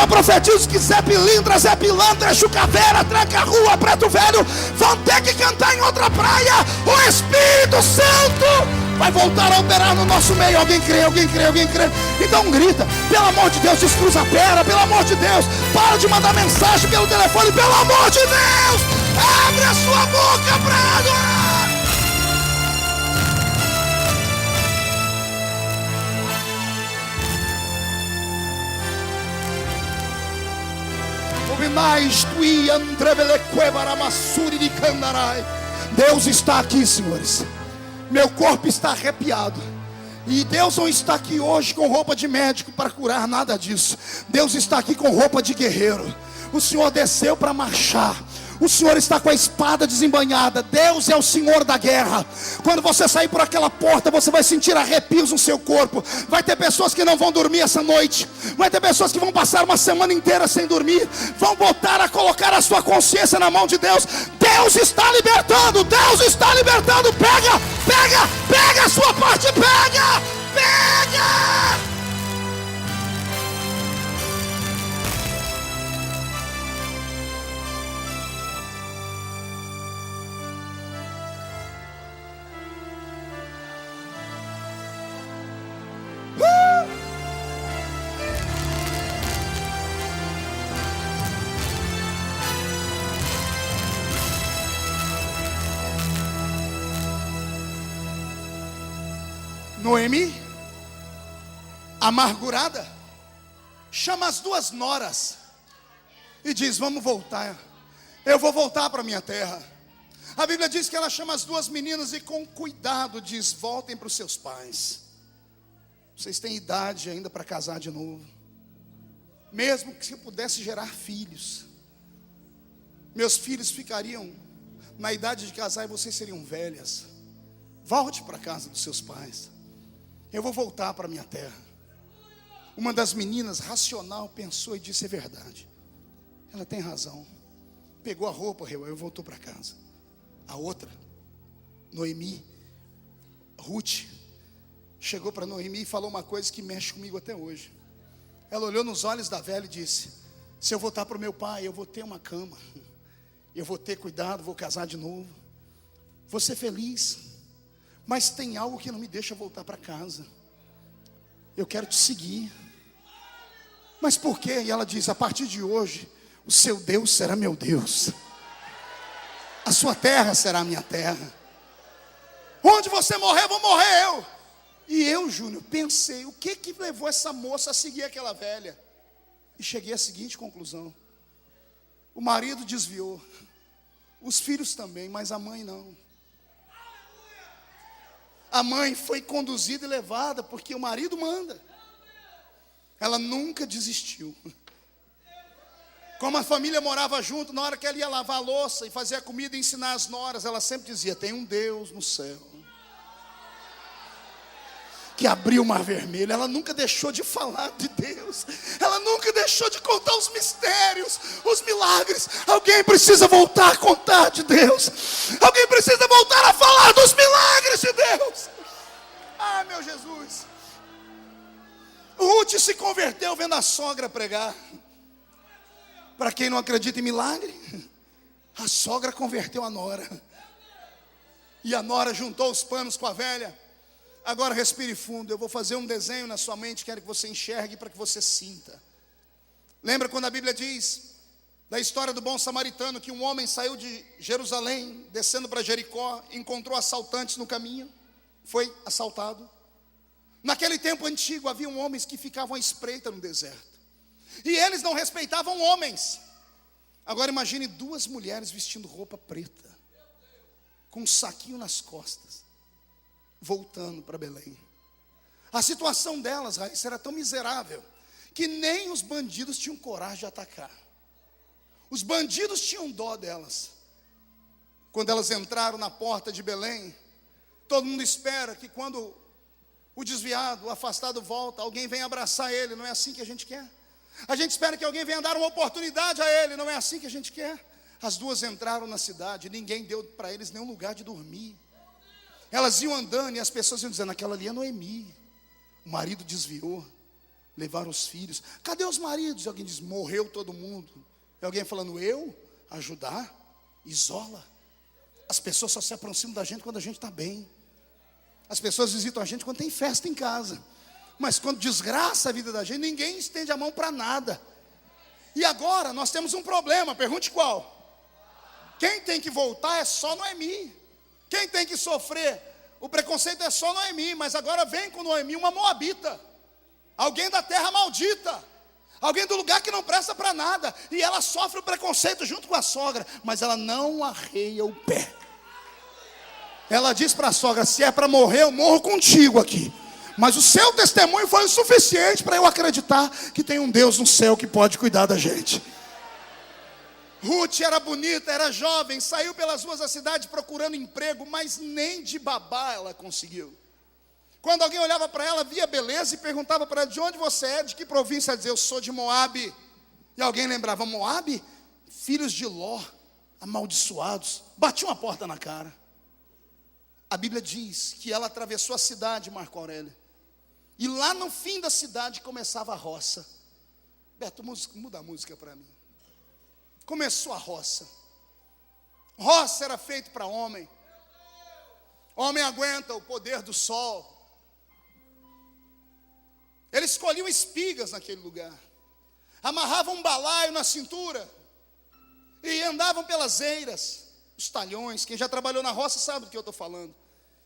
Eu profetizo que Zé Pilintra, Zé Pilantra, Chucaveira, Tranca-Rua, Preto Velho vão ter que cantar em outra praia. O Espírito Santo vai voltar a operar no nosso meio. Alguém crê, alguém crê, alguém crê. Então grita, pelo amor de Deus, descruza a perna, pelo amor de Deus. Para de mandar mensagem pelo telefone, pelo amor de Deus. Abre a sua boca para adorar. Deus está aqui, senhores. Meu corpo está arrepiado. E Deus não está aqui hoje com roupa de médico para curar nada disso. Deus está aqui com roupa de guerreiro. O Senhor desceu para marchar. O Senhor está com a espada desembainhada. Deus é o Senhor da guerra. Quando você sair por aquela porta, você vai sentir arrepios no seu corpo. Vai ter pessoas que não vão dormir essa noite. Vai ter pessoas que vão passar uma semana inteira sem dormir. Vão voltar a colocar a sua consciência na mão de Deus. Deus está libertando. Deus está libertando. Pega, pega, pega a sua parte. Pega, pega. Noemi, amargurada, chama as duas noras e diz: vamos voltar. Eu vou voltar para minha terra. A Bíblia diz que ela chama as duas meninas e com cuidado diz: voltem para os seus pais. Vocês têm idade ainda para casar de novo. Mesmo que se pudesse gerar filhos, meus filhos ficariam na idade de casar e vocês seriam velhas. Volte para a casa dos seus pais. Eu vou voltar para minha terra. Uma das meninas, racional, pensou e disse: é verdade, ela tem razão. Pegou a roupa, Reuel, e voltou para casa. A outra, Noemi, Ruth, chegou para Noemi e falou uma coisa que mexe comigo até hoje. Ela olhou nos olhos da velha e disse: se eu voltar para o meu pai, eu vou ter uma cama, eu vou ter cuidado, vou casar de novo, vou ser feliz. Mas tem algo que não me deixa voltar para casa. Eu quero te seguir. Mas por quê? E ela diz: a partir de hoje, o seu Deus será meu Deus. A sua terra será a minha terra. Onde você morrer, vou morrer eu. E eu, Júnior, pensei: o que levou essa moça a seguir aquela velha? E cheguei à seguinte conclusão: o marido desviou, os filhos também, mas a mãe não. A mãe foi conduzida e levada porque o marido manda. Ela nunca desistiu. Como a família morava junto, na hora que ela ia lavar a louça e fazer a comida e ensinar as noras, ela sempre dizia: tem um Deus no céu que abriu o mar vermelho. Ela nunca deixou de falar de Deus. Ela nunca deixou de contar os mistérios, os milagres. Alguém precisa voltar a contar de Deus. Alguém precisa voltar a falar dos milagres de Deus. Ah, meu Jesus. Ruth se converteu vendo a sogra pregar. Para quem não acredita em milagre, a sogra converteu a nora. E a nora juntou os panos com a velha. Agora respire fundo. Eu vou fazer um desenho na sua mente. Quero que você enxergue para que você sinta. Lembra quando a Bíblia diz da história do bom samaritano, que um homem saiu de Jerusalém, descendo para Jericó, encontrou assaltantes no caminho, foi assaltado. Naquele tempo antigo havia homens que ficavam à espreita no deserto, e eles não respeitavam homens. Agora imagine duas mulheres vestindo roupa preta, com um saquinho nas costas, voltando para Belém. A situação delas, Raíssa, era tão miserável que nem os bandidos tinham coragem de atacar. Os bandidos tinham dó delas. Quando elas entraram na porta de Belém, todo mundo espera que quando o desviado, o afastado volta, alguém vem abraçar ele. Não é assim que a gente quer? A gente espera que alguém venha dar uma oportunidade a ele. Não é assim que a gente quer. As duas entraram na cidade, ninguém deu para eles nenhum lugar de dormir. Elas iam andando e as pessoas iam dizendo: aquela ali é Noemi. O marido desviou, levaram os filhos. Cadê os maridos? E alguém diz: morreu todo mundo. E alguém falando: eu? Ajudar? Isola. As pessoas só se aproximam da gente quando a gente está bem. As pessoas visitam a gente quando tem festa em casa. Mas quando desgraça a vida da gente, ninguém estende a mão para nada. E agora nós temos um problema, pergunte qual? Quem tem que voltar é só Noemi. Quem tem que sofrer o preconceito é só Noemi. Mas agora vem com Noemi uma moabita, alguém da terra maldita, alguém do lugar que não presta para nada. E ela sofre o preconceito junto com a sogra, mas ela não arreia o pé. Ela diz para a sogra: se é para morrer, eu morro contigo aqui. Mas o seu testemunho foi o suficiente para eu acreditar que tem um Deus no céu que pode cuidar da gente. Ruth era bonita, era jovem, saiu pelas ruas da cidade procurando emprego, mas nem de babá ela conseguiu. Quando alguém olhava para ela, via beleza e perguntava para ela: de onde você é, de que província? Ela dizia: eu sou de Moabe. E alguém lembrava: Moabe? Filhos de Ló, amaldiçoados. Batiam a porta na cara. A Bíblia diz que ela atravessou a cidade, Marco Aurélio, e lá no fim da cidade começava a roça. Beto, muda a música para mim. Começou a roça. Roça era feito para homem. Homem aguenta o poder do sol. Eles colhiam espigas naquele lugar, amarravam um balaio na cintura e andavam pelas eiras, os talhões. Quem já trabalhou na roça sabe do que eu estou falando.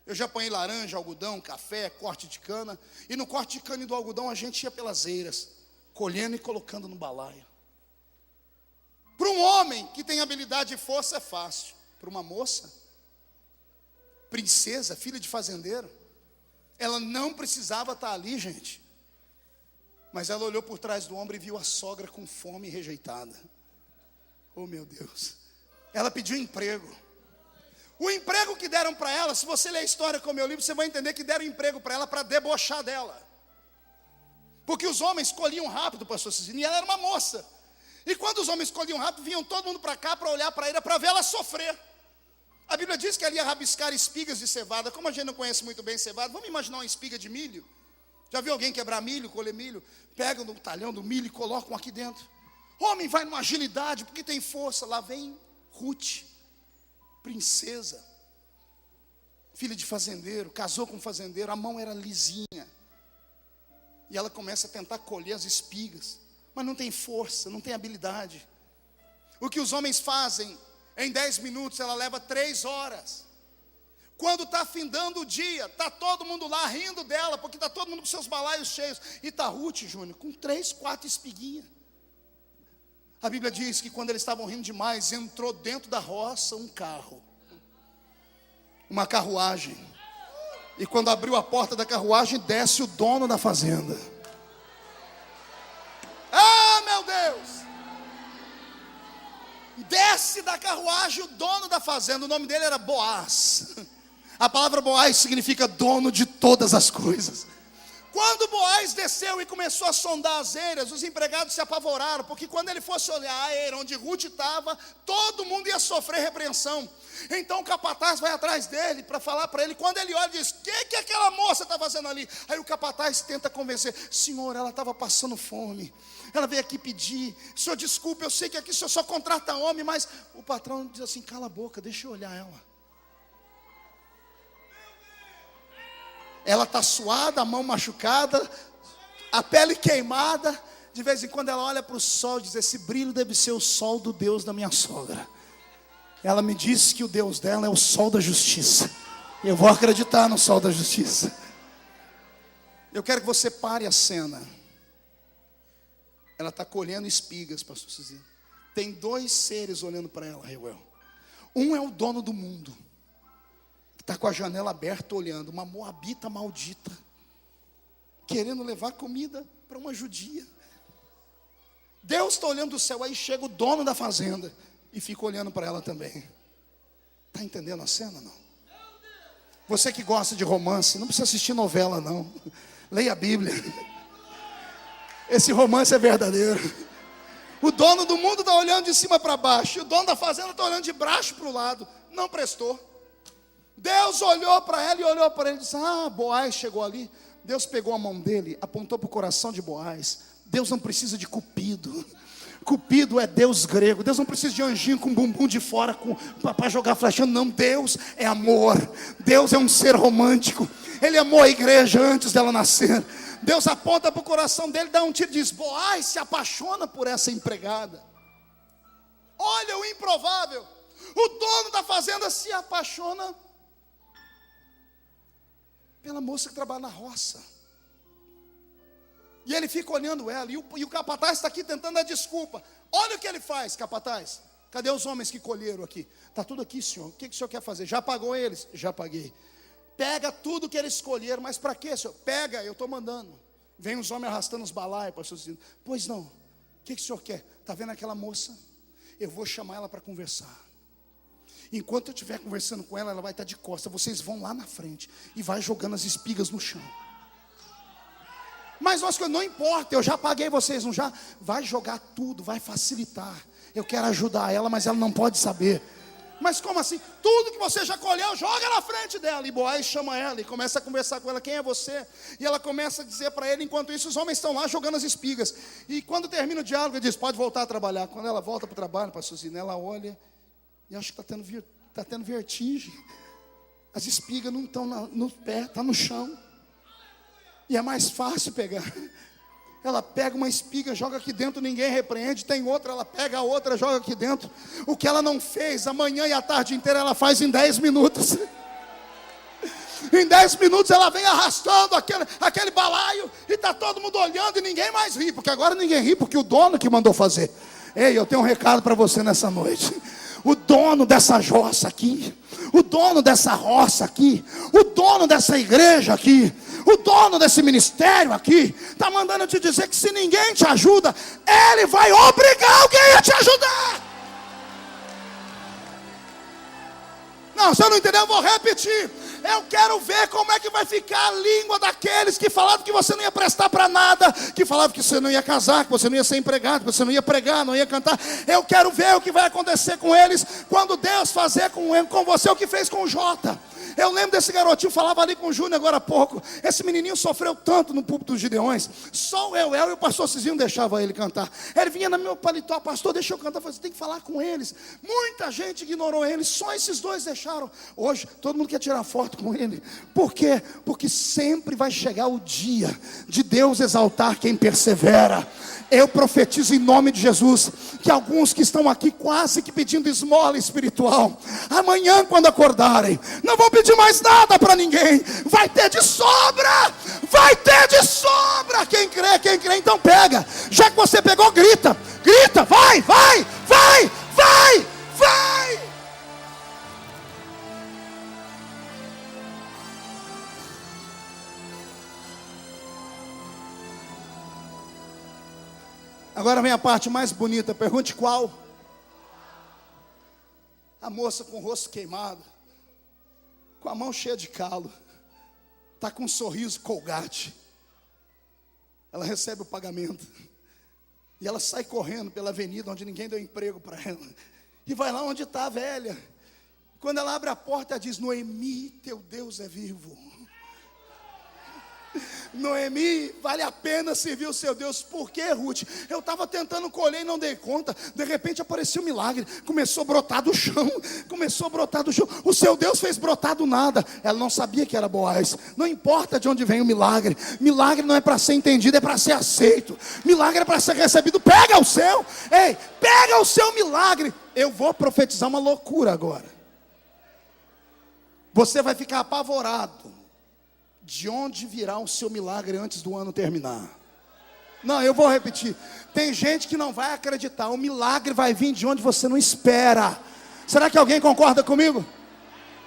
Eu já apanhei laranja, algodão, café, corte de cana. E no corte de cana e do algodão a gente ia pelas eiras, colhendo e colocando no balaio. Para um homem que tem habilidade e força é fácil. Para uma moça, princesa, filha de fazendeiro, ela não precisava estar ali, gente. Mas ela olhou por trás do ombro e viu a sogra com fome e rejeitada. Oh, meu Deus. Ela pediu emprego. O emprego que deram para ela, se você ler a história com o meu livro, você vai entender que deram emprego para ela para debochar dela. Porque os homens colhiam rápido, pastor Cisne, e ela era uma moça. E quando os homens colhiam rápido, vinham todo mundo para cá para olhar para ela, para ver ela sofrer. A Bíblia diz que ela ia rabiscar espigas de cevada. Como a gente não conhece muito bem cevada, vamos imaginar uma espiga de milho. Já viu alguém quebrar milho, colher milho? Pegam no talhão do milho e colocam aqui dentro. Homem vai numa agilidade, porque tem força. Lá vem Ruth, princesa, filha de fazendeiro, casou com um fazendeiro, a mão era lisinha. E ela começa a tentar colher as espigas, mas não tem força, não tem habilidade. O que os homens fazem em 10 minutos, ela leva 3 horas. Quando está findando o dia, está todo mundo lá rindo dela, porque está todo mundo com seus balaios cheios. E está Ruth, Júnior, com 3, 4 espiguinhas. A Bíblia diz que quando eles estavam rindo demais, entrou dentro da roça um carro, uma carruagem. E quando abriu a porta da carruagem, desce o dono da fazenda. Ah, meu Deus! Desce da carruagem o dono da fazenda. O nome dele era Boaz. A palavra Boaz significa dono de todas as coisas. Quando Boaz desceu e começou a sondar as eiras, os empregados se apavoraram, porque quando ele fosse olhar a eira onde Ruth estava, todo mundo ia sofrer repreensão. Então o capataz vai atrás dele para falar para ele. Quando ele olha, diz: o que aquela moça está fazendo ali? Aí o capataz tenta convencer: senhor, ela estava passando fome, ela veio aqui pedir, senhor, desculpe, eu sei que aqui o senhor só contrata homem, mas o patrão diz assim: cala a boca, deixa eu olhar ela. Ela está suada, a mão machucada, a pele queimada. De vez em quando ela olha para o sol e diz: esse brilho deve ser o sol do Deus da minha sogra. Ela me disse que o Deus dela é o sol da justiça. Eu vou acreditar no sol da justiça. Eu quero que você pare a cena. Ela está colhendo espigas, pastor Cizinho. Tem 2 seres olhando para ela, Reuel. Um é o dono do mundo, está com a janela aberta olhando, uma moabita maldita, querendo levar comida para uma judia. Deus está olhando do céu, aí chega o dono da fazenda e fica olhando para ela também. Está entendendo a cena, não? Você que gosta de romance, não precisa assistir novela, não. Leia a Bíblia. Esse romance é verdadeiro. O dono do mundo está olhando de cima para baixo, e o dono da fazenda está olhando de baixo para o lado. Não prestou. Deus olhou para ela e olhou para ele e disse: ah, Boaz chegou ali. Deus pegou a mão dele, apontou para o coração de Boaz. Deus não precisa de Cupido. Cupido é Deus grego. Deus não precisa de anjinho com bumbum de fora para jogar flecha. Não, Deus é amor. Deus é um ser romântico. Ele amou a igreja antes dela nascer. Deus aponta para o coração dele, dá um tiro e diz: Boaz se apaixona por essa empregada. Olha o improvável. O dono da fazenda se apaixona pela moça que trabalha na roça. E ele fica olhando ela. E o capataz está aqui tentando dar desculpa. Olha o que ele faz, capataz. Cadê os homens que colheram aqui? Está tudo aqui, senhor. O que o senhor quer fazer? Já pagou eles? Já paguei. Pega tudo que eles escolheram. Mas para quê, senhor? Pega, eu estou mandando. Vem os homens arrastando os balaios, pastor dizendo: pois não. O que o senhor quer? Está vendo aquela moça? Eu vou chamar ela para conversar. Enquanto eu estiver conversando com ela, ela vai estar de costas. Vocês vão lá na frente e vai jogando as espigas no chão. Mas nós, não importa, eu já paguei vocês, não já? Vai jogar tudo, vai facilitar. Eu quero ajudar ela, mas ela não pode saber. Mas como assim? Tudo que você já colheu, joga na frente dela. E Boaz chama ela e começa a conversar com ela: quem é você? E ela começa a dizer para ele. Enquanto isso, os homens estão lá jogando as espigas. E quando termina o diálogo, ele diz: pode voltar a trabalhar. Quando ela volta para o trabalho, pastor Zina, ela olha e acha que está tendo vertigem. As espigas não estão no pé, está no chão. E é mais fácil pegar. Ela pega uma espiga, joga aqui dentro, ninguém repreende. Tem outra, ela pega a outra, joga aqui dentro. O que ela não fez a manhã e a tarde inteira, ela faz em 10 minutos. Em 10 minutos ela vem arrastando aquele balaio. E está todo mundo olhando e ninguém mais ri. Porque agora ninguém ri, porque o dono que mandou fazer. Ei, eu tenho um recado para você nessa noite. O dono dessa jossa aqui, o dono dessa roça aqui, o dono dessa igreja aqui, o dono desse ministério aqui, está mandando te dizer que se ninguém te ajuda, ele vai obrigar alguém a te ajudar. Não, você não entendeu? Eu vou repetir. Eu quero ver como é que vai ficar a língua daqueles que falavam que você não ia prestar para nada, que falavam que você não ia casar, que você não ia ser empregado, que você não ia pregar, não ia cantar. Eu quero ver o que vai acontecer com eles quando Deus fazer com você o que fez com o Jota. Eu lembro desse garotinho, falava ali com o Júnior agora há pouco. Esse menininho sofreu tanto no púlpito dos Gideões. Só o Eu e o pastor Cizinho deixava ele cantar. Ele vinha no meu paletó: pastor, deixa eu cantar. Eu falei: você tem que falar com eles. Muita gente ignorou ele, só esses dois deixaram. Hoje, todo mundo quer tirar foto com ele. Por quê? Porque sempre vai chegar o dia de Deus exaltar quem persevera. Eu profetizo em nome de Jesus que alguns que estão aqui quase que pedindo esmola espiritual, amanhã quando acordarem, não vão pedir mais nada para ninguém. Vai ter de sobra. Vai ter de sobra. Quem crê, então pega. Já que você pegou, grita. Grita, vai. Agora vem a parte mais bonita. Pergunte qual? A moça com o rosto queimado, com a mão cheia de calo, está com um sorriso Colgate. Ela recebe o pagamento e ela sai correndo pela avenida onde ninguém deu emprego para ela, e vai lá onde está a velha. Quando ela abre a porta, ela diz: Noemi, teu Deus é vivo. Noemi, vale a pena servir o seu Deus. Por quê, Ruth? Eu estava tentando colher e não dei conta. De repente apareceu um milagre. Começou a brotar do chão. O seu Deus fez brotar do nada. Ela não sabia que era Boaz. Não importa de onde vem o milagre. Milagre não é para ser entendido, é para ser aceito. Milagre é para ser recebido. Pega o seu. Ei, pega o seu milagre. Eu vou profetizar uma loucura agora. Você vai ficar apavorado. De onde virá o seu milagre antes do ano terminar? Não, eu vou repetir. Tem gente que não vai acreditar. O milagre vai vir de onde você não espera. Será que alguém concorda comigo?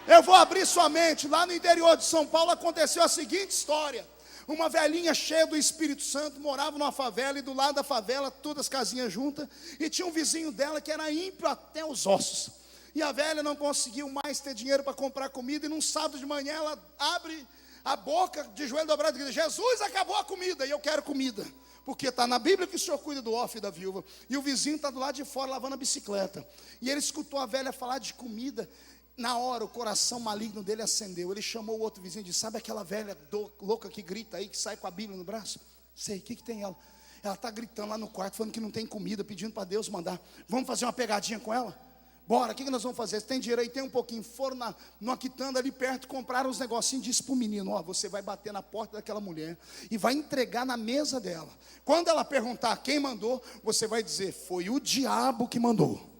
Eu vou abrir sua mente. Lá no interior de São Paulo aconteceu a seguinte história. Uma velhinha cheia do Espírito Santo morava numa favela, e do lado da favela, todas as casinhas juntas, e tinha um vizinho dela que era ímpio até os ossos. E a velha não conseguiu mais ter dinheiro para comprar comida, e num sábado de manhã ela abre a boca de joelho dobrado, diz: Jesus, acabou a comida, e eu quero comida. Porque está na Bíblia que o Senhor cuida do órfão e da viúva. E o vizinho está do lado de fora lavando a bicicleta. E ele escutou a velha falar de comida. Na hora o coração maligno dele acendeu. Ele chamou o outro vizinho e disse: sabe aquela velha louca que grita aí, que sai com a Bíblia no braço? Sei, o que tem ela? Ela está gritando lá no quarto, falando que não tem comida, pedindo para Deus mandar. Vamos fazer uma pegadinha com ela? Bora, o que nós vamos fazer? Você tem dinheiro aí? Tem um pouquinho. Foram numa quitanda ali perto, compraram uns negocinhos, disse para o menino: ó, você vai bater na porta daquela mulher e vai entregar na mesa dela. Quando ela perguntar quem mandou, você vai dizer: foi o diabo que mandou.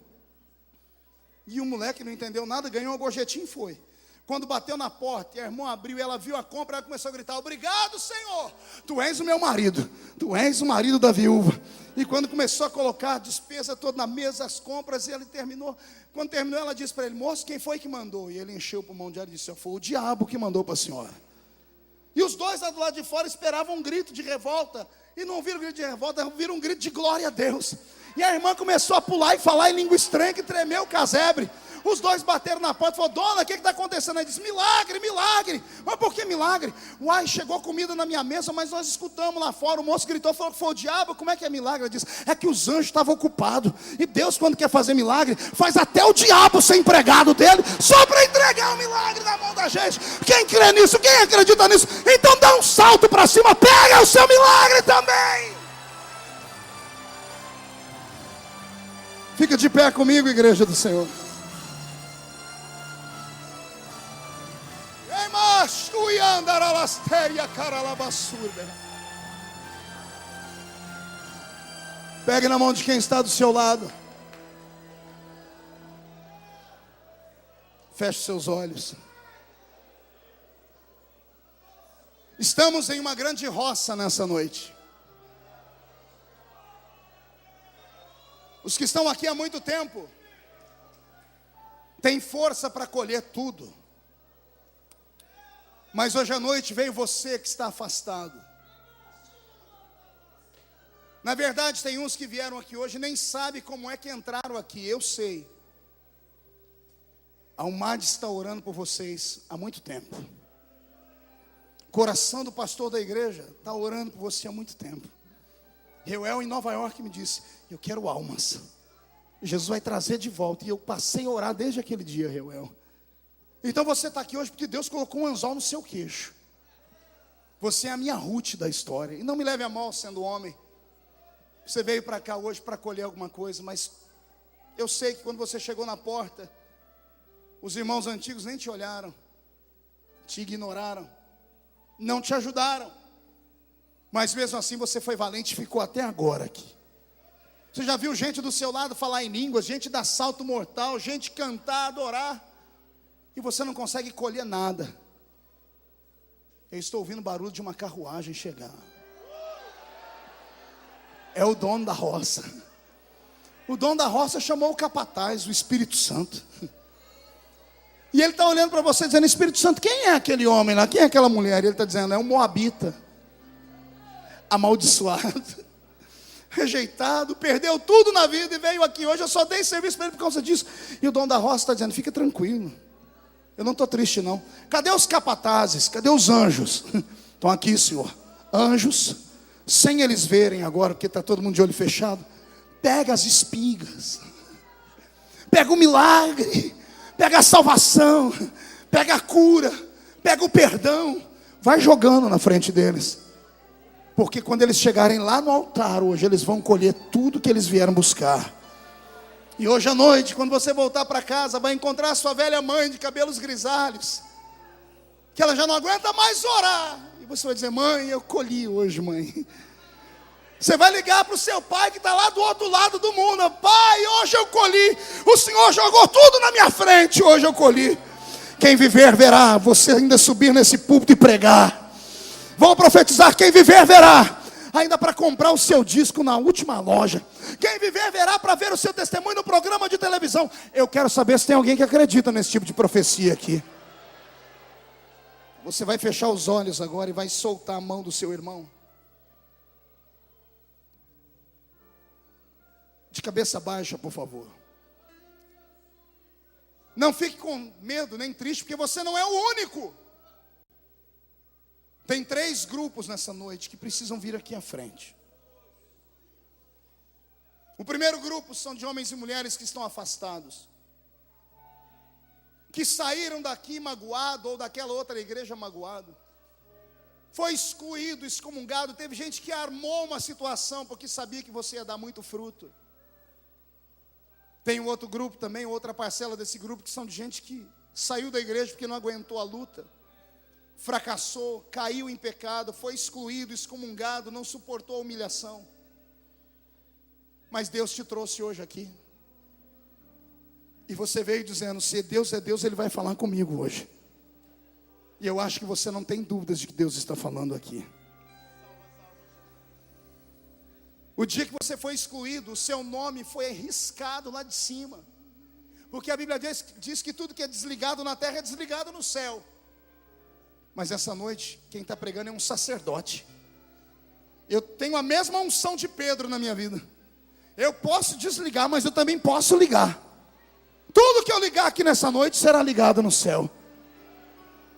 E o moleque não entendeu nada, ganhou uma gorjetinha e foi. Quando bateu na porta e a irmã abriu, ela viu a compra, ela começou a gritar: obrigado, Senhor, tu és o meu marido, tu és o marido da viúva. E quando começou a colocar a despesa toda na mesa, as compras, e ele terminou. Quando terminou, ela disse para ele: moço, quem foi que mandou? E ele encheu o pulmão de ar e disse: foi o diabo que mandou para a senhora. E os dois lá do lado de fora esperavam um grito de revolta, e não viram um grito de revolta, viram um grito de glória a Deus. E a irmã começou a pular e falar em língua estranha, que tremeu o casebre. Os dois bateram na porta e falaram: dona, o que está acontecendo? Ele disse: milagre, milagre. Mas por que milagre? Uai, chegou comida na minha mesa, mas nós escutamos lá fora. O moço gritou, falou que foi o diabo. Como é que é milagre? Ele disse: é que os anjos estavam ocupados. E Deus, quando quer fazer milagre, faz até o diabo ser empregado dele, só para entregar o milagre na mão da gente. Quem crê nisso? Quem acredita nisso? Então dá um salto para cima, pega o seu milagre também. Fica de pé comigo, igreja do Senhor. Pegue na mão de quem está do seu lado. Feche seus olhos. Estamos em uma grande roça nessa noite. Os que estão aqui há muito tempo têm força para colher tudo. Mas hoje à noite veio você que está afastado. Na verdade, tem uns que vieram aqui hoje e nem sabem como é que entraram aqui. Eu sei. A Almad está orando por vocês há muito tempo. O coração do pastor da igreja está orando por você há muito tempo. Reuel em Nova York me disse: eu quero almas. Jesus vai trazer de volta. E eu passei a orar desde aquele dia, Reuel. Então você está aqui hoje porque Deus colocou um anzol no seu queixo. Você é a minha Ruth da história. E não me leve a mal sendo homem. Você veio para cá hoje para colher alguma coisa, mas eu sei que quando você chegou na porta, os irmãos antigos nem te olharam, te ignoraram, não te ajudaram. Mas mesmo assim você foi valente e ficou até agora aqui. Você já viu gente do seu lado falar em línguas, gente dar salto mortal, gente cantar, adorar, e você não consegue colher nada. Eu estou ouvindo barulho de uma carruagem chegar. É o dono da roça. O dono da roça chamou o capataz, o Espírito Santo. E ele está olhando para você dizendo: Espírito Santo, quem é aquele homem lá? Quem é aquela mulher? E ele está dizendo: é um moabita, amaldiçoado, rejeitado, perdeu tudo na vida e veio aqui hoje. Eu só dei serviço para ele por causa disso. E o dono da roça está dizendo: fica tranquilo, eu não estou triste não. Cadê os capatazes? Cadê os anjos? Estão aqui, Senhor. Anjos, sem eles verem agora, porque está todo mundo de olho fechado. Pega as espigas, pega o milagre, pega a salvação, pega a cura, pega o perdão. Vai jogando na frente deles. Porque quando eles chegarem lá no altar hoje, eles vão colher tudo que eles vieram buscar. E hoje à noite, quando você voltar para casa, vai encontrar a sua velha mãe de cabelos grisalhos, que ela já não aguenta mais orar. E você vai dizer: mãe, eu colhi hoje, mãe. Você vai ligar para o seu pai que está lá do outro lado do mundo: pai, hoje eu colhi. O Senhor jogou tudo na minha frente, hoje eu colhi. Quem viver verá. Você ainda subir nesse púlpito e pregar. Vou profetizar: quem viver verá. Ainda para comprar o seu disco na última loja. Quem viver verá para ver o seu testemunho no programa de televisão. Eu quero saber se tem alguém que acredita nesse tipo de profecia aqui. Você vai fechar os olhos agora e vai soltar a mão do seu irmão. De cabeça baixa, por favor. Não fique com medo nem triste, porque você não é o único. Tem 3 grupos nessa noite que precisam vir aqui à frente. O primeiro grupo são de homens e mulheres que estão afastados, que saíram daqui magoado ou daquela outra igreja magoado, foi excluído, excomungado. Teve gente que armou uma situação porque sabia que você ia dar muito fruto. Tem um outro grupo também, outra parcela desse grupo, que são de gente que saiu da igreja porque não aguentou a luta, fracassou, caiu em pecado, foi excluído, excomungado, não suportou a humilhação. Mas Deus te trouxe hoje aqui, e você veio dizendo: se Deus é Deus, Ele vai falar comigo hoje. E eu acho que você não tem dúvidas de que Deus está falando aqui. O dia que você foi excluído, o seu nome foi riscado lá de cima, porque a Bíblia diz que tudo que é desligado na terra é desligado no céu. Mas essa noite, quem está pregando é um sacerdote. Eu tenho a mesma unção de Pedro na minha vida. Eu posso desligar, mas eu também posso ligar. Tudo que eu ligar aqui nessa noite será ligado no céu.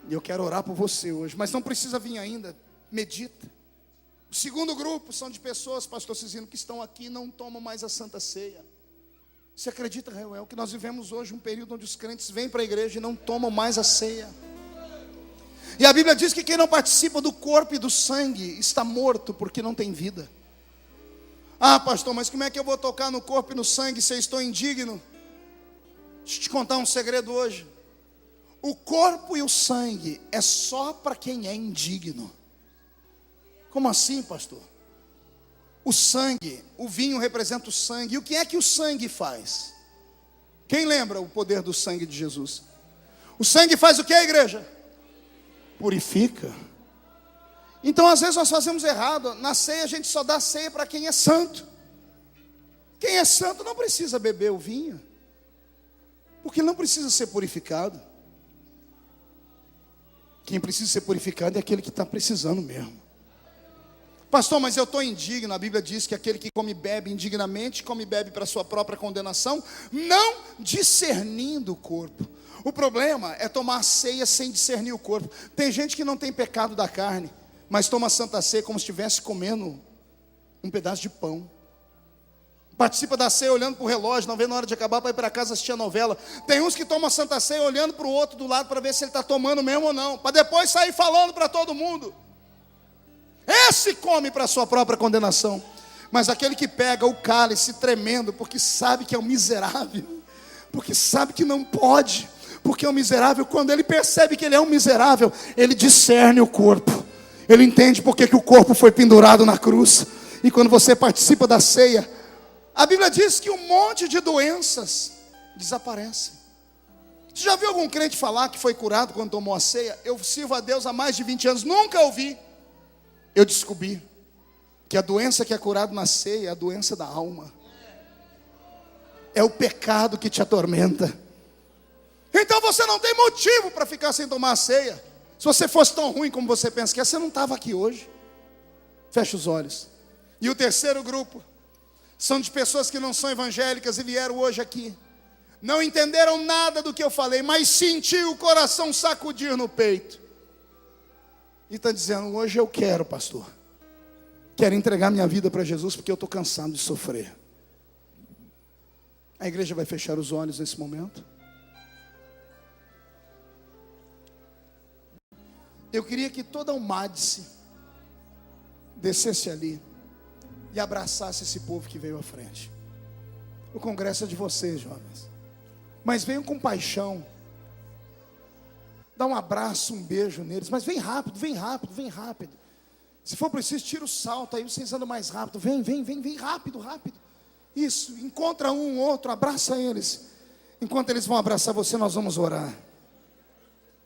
E eu quero orar por você hoje, mas não precisa vir ainda, medita. O segundo grupo são de pessoas, pastor Cizino, que estão aqui e não tomam mais a Santa Ceia. Você acredita, Reuel, que nós vivemos hoje um período onde os crentes vêm para a igreja e não tomam mais a ceia? E a Bíblia diz que quem não participa do corpo e do sangue está morto porque não tem vida. Ah, pastor, mas como é que eu vou tocar no corpo e no sangue se eu estou indigno? Deixa eu te contar um segredo hoje. O corpo e o sangue é só para quem é indigno. Como assim, pastor? O sangue, o vinho representa o sangue. E o que é que o sangue faz? Quem lembra o poder do sangue de Jesus? O sangue faz o que, igreja? Purifica. Então às vezes nós fazemos errado. Na ceia a gente só dá ceia para quem é santo. Quem é santo não precisa beber o vinho, porque não precisa ser purificado. Quem precisa ser purificado é aquele que está precisando mesmo. Pastor, mas eu estou indigno. A Bíblia diz que aquele que come e bebe indignamente, come e bebe para a sua própria condenação, não discernindo o corpo. O problema é tomar ceia sem discernir o corpo. Tem gente que não tem pecado da carne, mas toma Santa Ceia como se estivesse comendo um pedaço de pão. Participa da ceia olhando para o relógio, não vê na hora de acabar para ir para casa assistir a novela. Tem uns que tomam a Santa Ceia olhando para o outro do lado para ver se ele está tomando mesmo ou não, para depois sair falando para todo mundo. Esse come para a sua própria condenação. Mas aquele que pega o cálice tremendo, porque sabe que é um miserável, porque sabe que não pode, porque é um miserável, quando ele percebe que ele é um miserável, ele discerne o corpo. Ele entende porque que o corpo foi pendurado na cruz. E quando você participa da ceia, a Bíblia diz que um monte de doenças desaparecem. Você já viu algum crente falar que foi curado quando tomou a ceia? Eu sirvo a Deus há mais de 20 anos, nunca ouvi. Eu descobri que a doença que é curada na ceia é a doença da alma. É o pecado que te atormenta. Então você não tem motivo para ficar sem tomar a ceia. Se você fosse tão ruim como você pensa que é, você não estava aqui hoje. Feche os olhos. E o terceiro grupo são de pessoas que não são evangélicas e vieram hoje aqui. Não entenderam nada do que eu falei, mas sentiu o coração sacudir no peito. E está dizendo: hoje eu quero, pastor. Quero entregar minha vida para Jesus porque eu estou cansado de sofrer. A igreja vai fechar os olhos nesse momento. Eu queria que toda a Almadice descesse ali e abraçasse esse povo que veio à frente. O congresso é de vocês, jovens, mas venham com paixão. Dá um abraço, um beijo neles, mas vem rápido, vem rápido, vem rápido. Se for preciso, tira o salto, aí vocês andam mais rápido. Vem rápido, rápido. Isso, encontra um, outro, abraça eles. Enquanto eles vão abraçar você, nós vamos orar.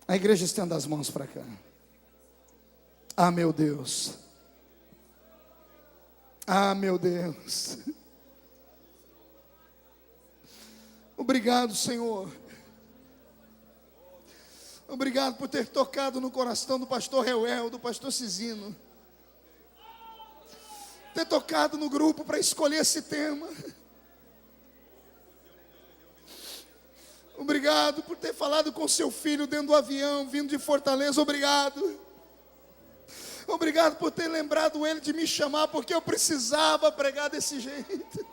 A igreja estenda as mãos para cá. Ah, meu Deus. Ah, meu Deus. Obrigado, Senhor. Obrigado por ter tocado no coração do pastor Reuel, do pastor Cizino. Ter tocado no grupo para escolher esse tema. Obrigado por ter falado com seu filho dentro do avião, vindo de Fortaleza. Obrigado. Obrigado por ter lembrado ele de me chamar, porque eu precisava pregar desse jeito.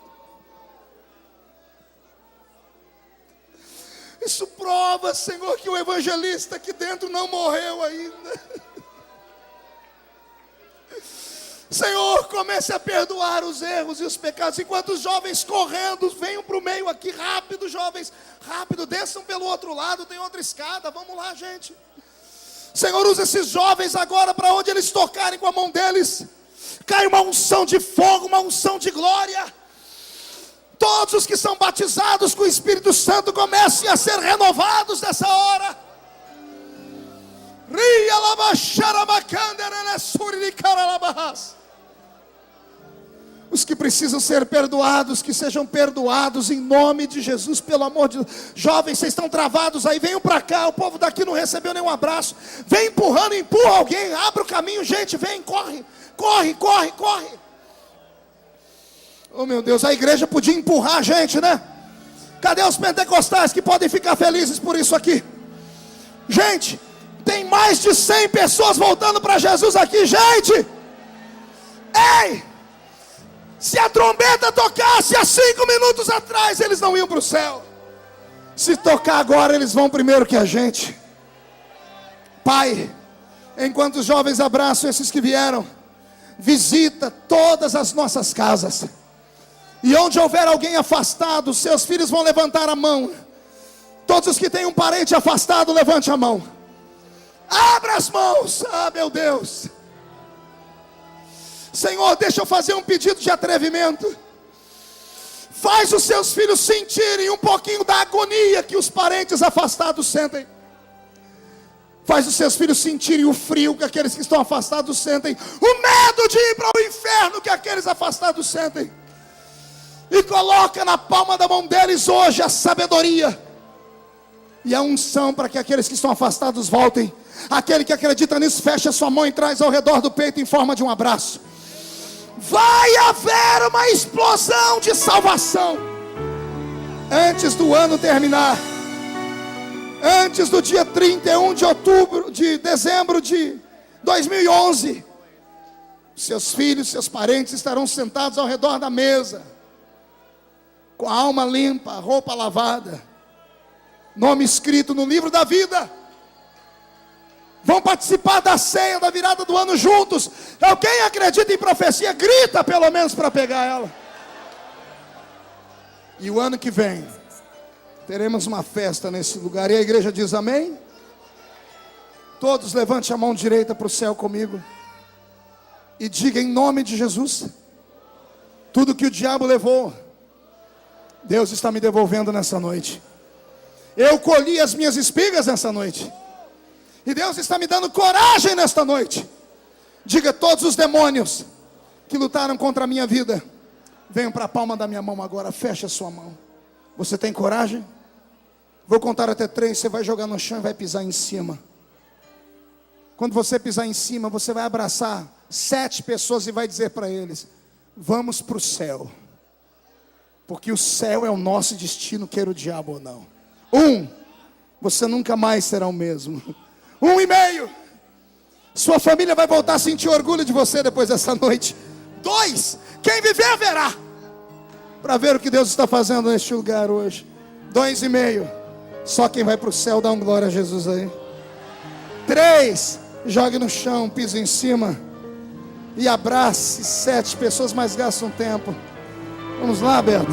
Isso prova, Senhor, que o evangelista aqui dentro não morreu ainda. Senhor, comece a perdoar os erros e os pecados. Enquanto os jovens correndo, venham para o meio aqui, rápido, jovens, rápido, desçam pelo outro lado, tem outra escada, vamos lá, gente. Senhor, usa esses jovens agora, para onde eles tocarem com a mão deles, cai uma unção de fogo, uma unção de glória. Todos os que são batizados com o Espírito Santo comecem a ser renovados nessa hora. Os que precisam ser perdoados, que sejam perdoados em nome de Jesus, pelo amor de Deus. Jovens, vocês estão travados aí, venham para cá. O povo daqui não recebeu nenhum abraço. Vem empurrando, empurra alguém, abre o caminho, gente, vem, corre, corre, corre, corre. Oh meu Deus, a igreja podia empurrar a gente, né? Cadê os pentecostais que podem ficar felizes por isso aqui? Gente, tem mais de 100 pessoas voltando para Jesus aqui, gente. Ei! Se a trombeta tocasse há 5 minutos atrás, eles não iam para o céu. Se tocar agora, eles vão primeiro que a gente. Pai, enquanto os jovens abraçam esses que vieram, visita todas as nossas casas. E onde houver alguém afastado, seus filhos vão levantar a mão. Todos os que têm um parente afastado, levante a mão. Abra as mãos. Ah, meu Deus. Senhor, deixa eu fazer um pedido de atrevimento. Faz os seus filhos sentirem um pouquinho da agonia que os parentes afastados sentem. Faz os seus filhos sentirem o frio que aqueles que estão afastados sentem. O medo de ir para o inferno que aqueles afastados sentem. E coloca na palma da mão deles hoje a sabedoria e a unção para que aqueles que estão afastados voltem. Aquele que acredita nisso, fecha sua mão e traz ao redor do peito em forma de um abraço. Vai haver uma explosão de salvação antes do ano terminar. Antes do dia 31 de dezembro de 2011. Seus filhos, seus parentes estarão sentados ao redor da mesa, com a alma limpa, a roupa lavada, nome escrito no livro da vida. Vão participar da ceia, da virada do ano juntos. Quem acredita em profecia, grita pelo menos para pegar ela. E o ano que vem teremos uma festa nesse lugar. E a igreja diz amém? Todos levante a mão direita para o céu comigo e diga em nome de Jesus: tudo que o diabo levou, Deus está me devolvendo nessa noite. Eu colhi as minhas espigas nessa noite, e Deus está me dando coragem nesta noite. Diga: todos os demônios que lutaram contra a minha vida, venham para a palma da minha mão agora. Feche a sua mão. Você tem coragem? Vou contar até 3, você vai jogar no chão e vai pisar em cima. Quando você pisar em cima, você vai abraçar 7 pessoas e vai dizer para eles: vamos para o céu. Porque o céu é o nosso destino, queira o diabo ou não. 1, você nunca mais será o mesmo. 1,5, sua família vai voltar a sentir orgulho de você depois dessa noite. 2, quem viver verá, para ver o que Deus está fazendo neste lugar hoje. 2,5, só quem vai para o céu dá um glória a Jesus aí. 3, jogue no chão, pise em cima e abrace 7 pessoas, mas gastam tempo. Vamos lá, Beto.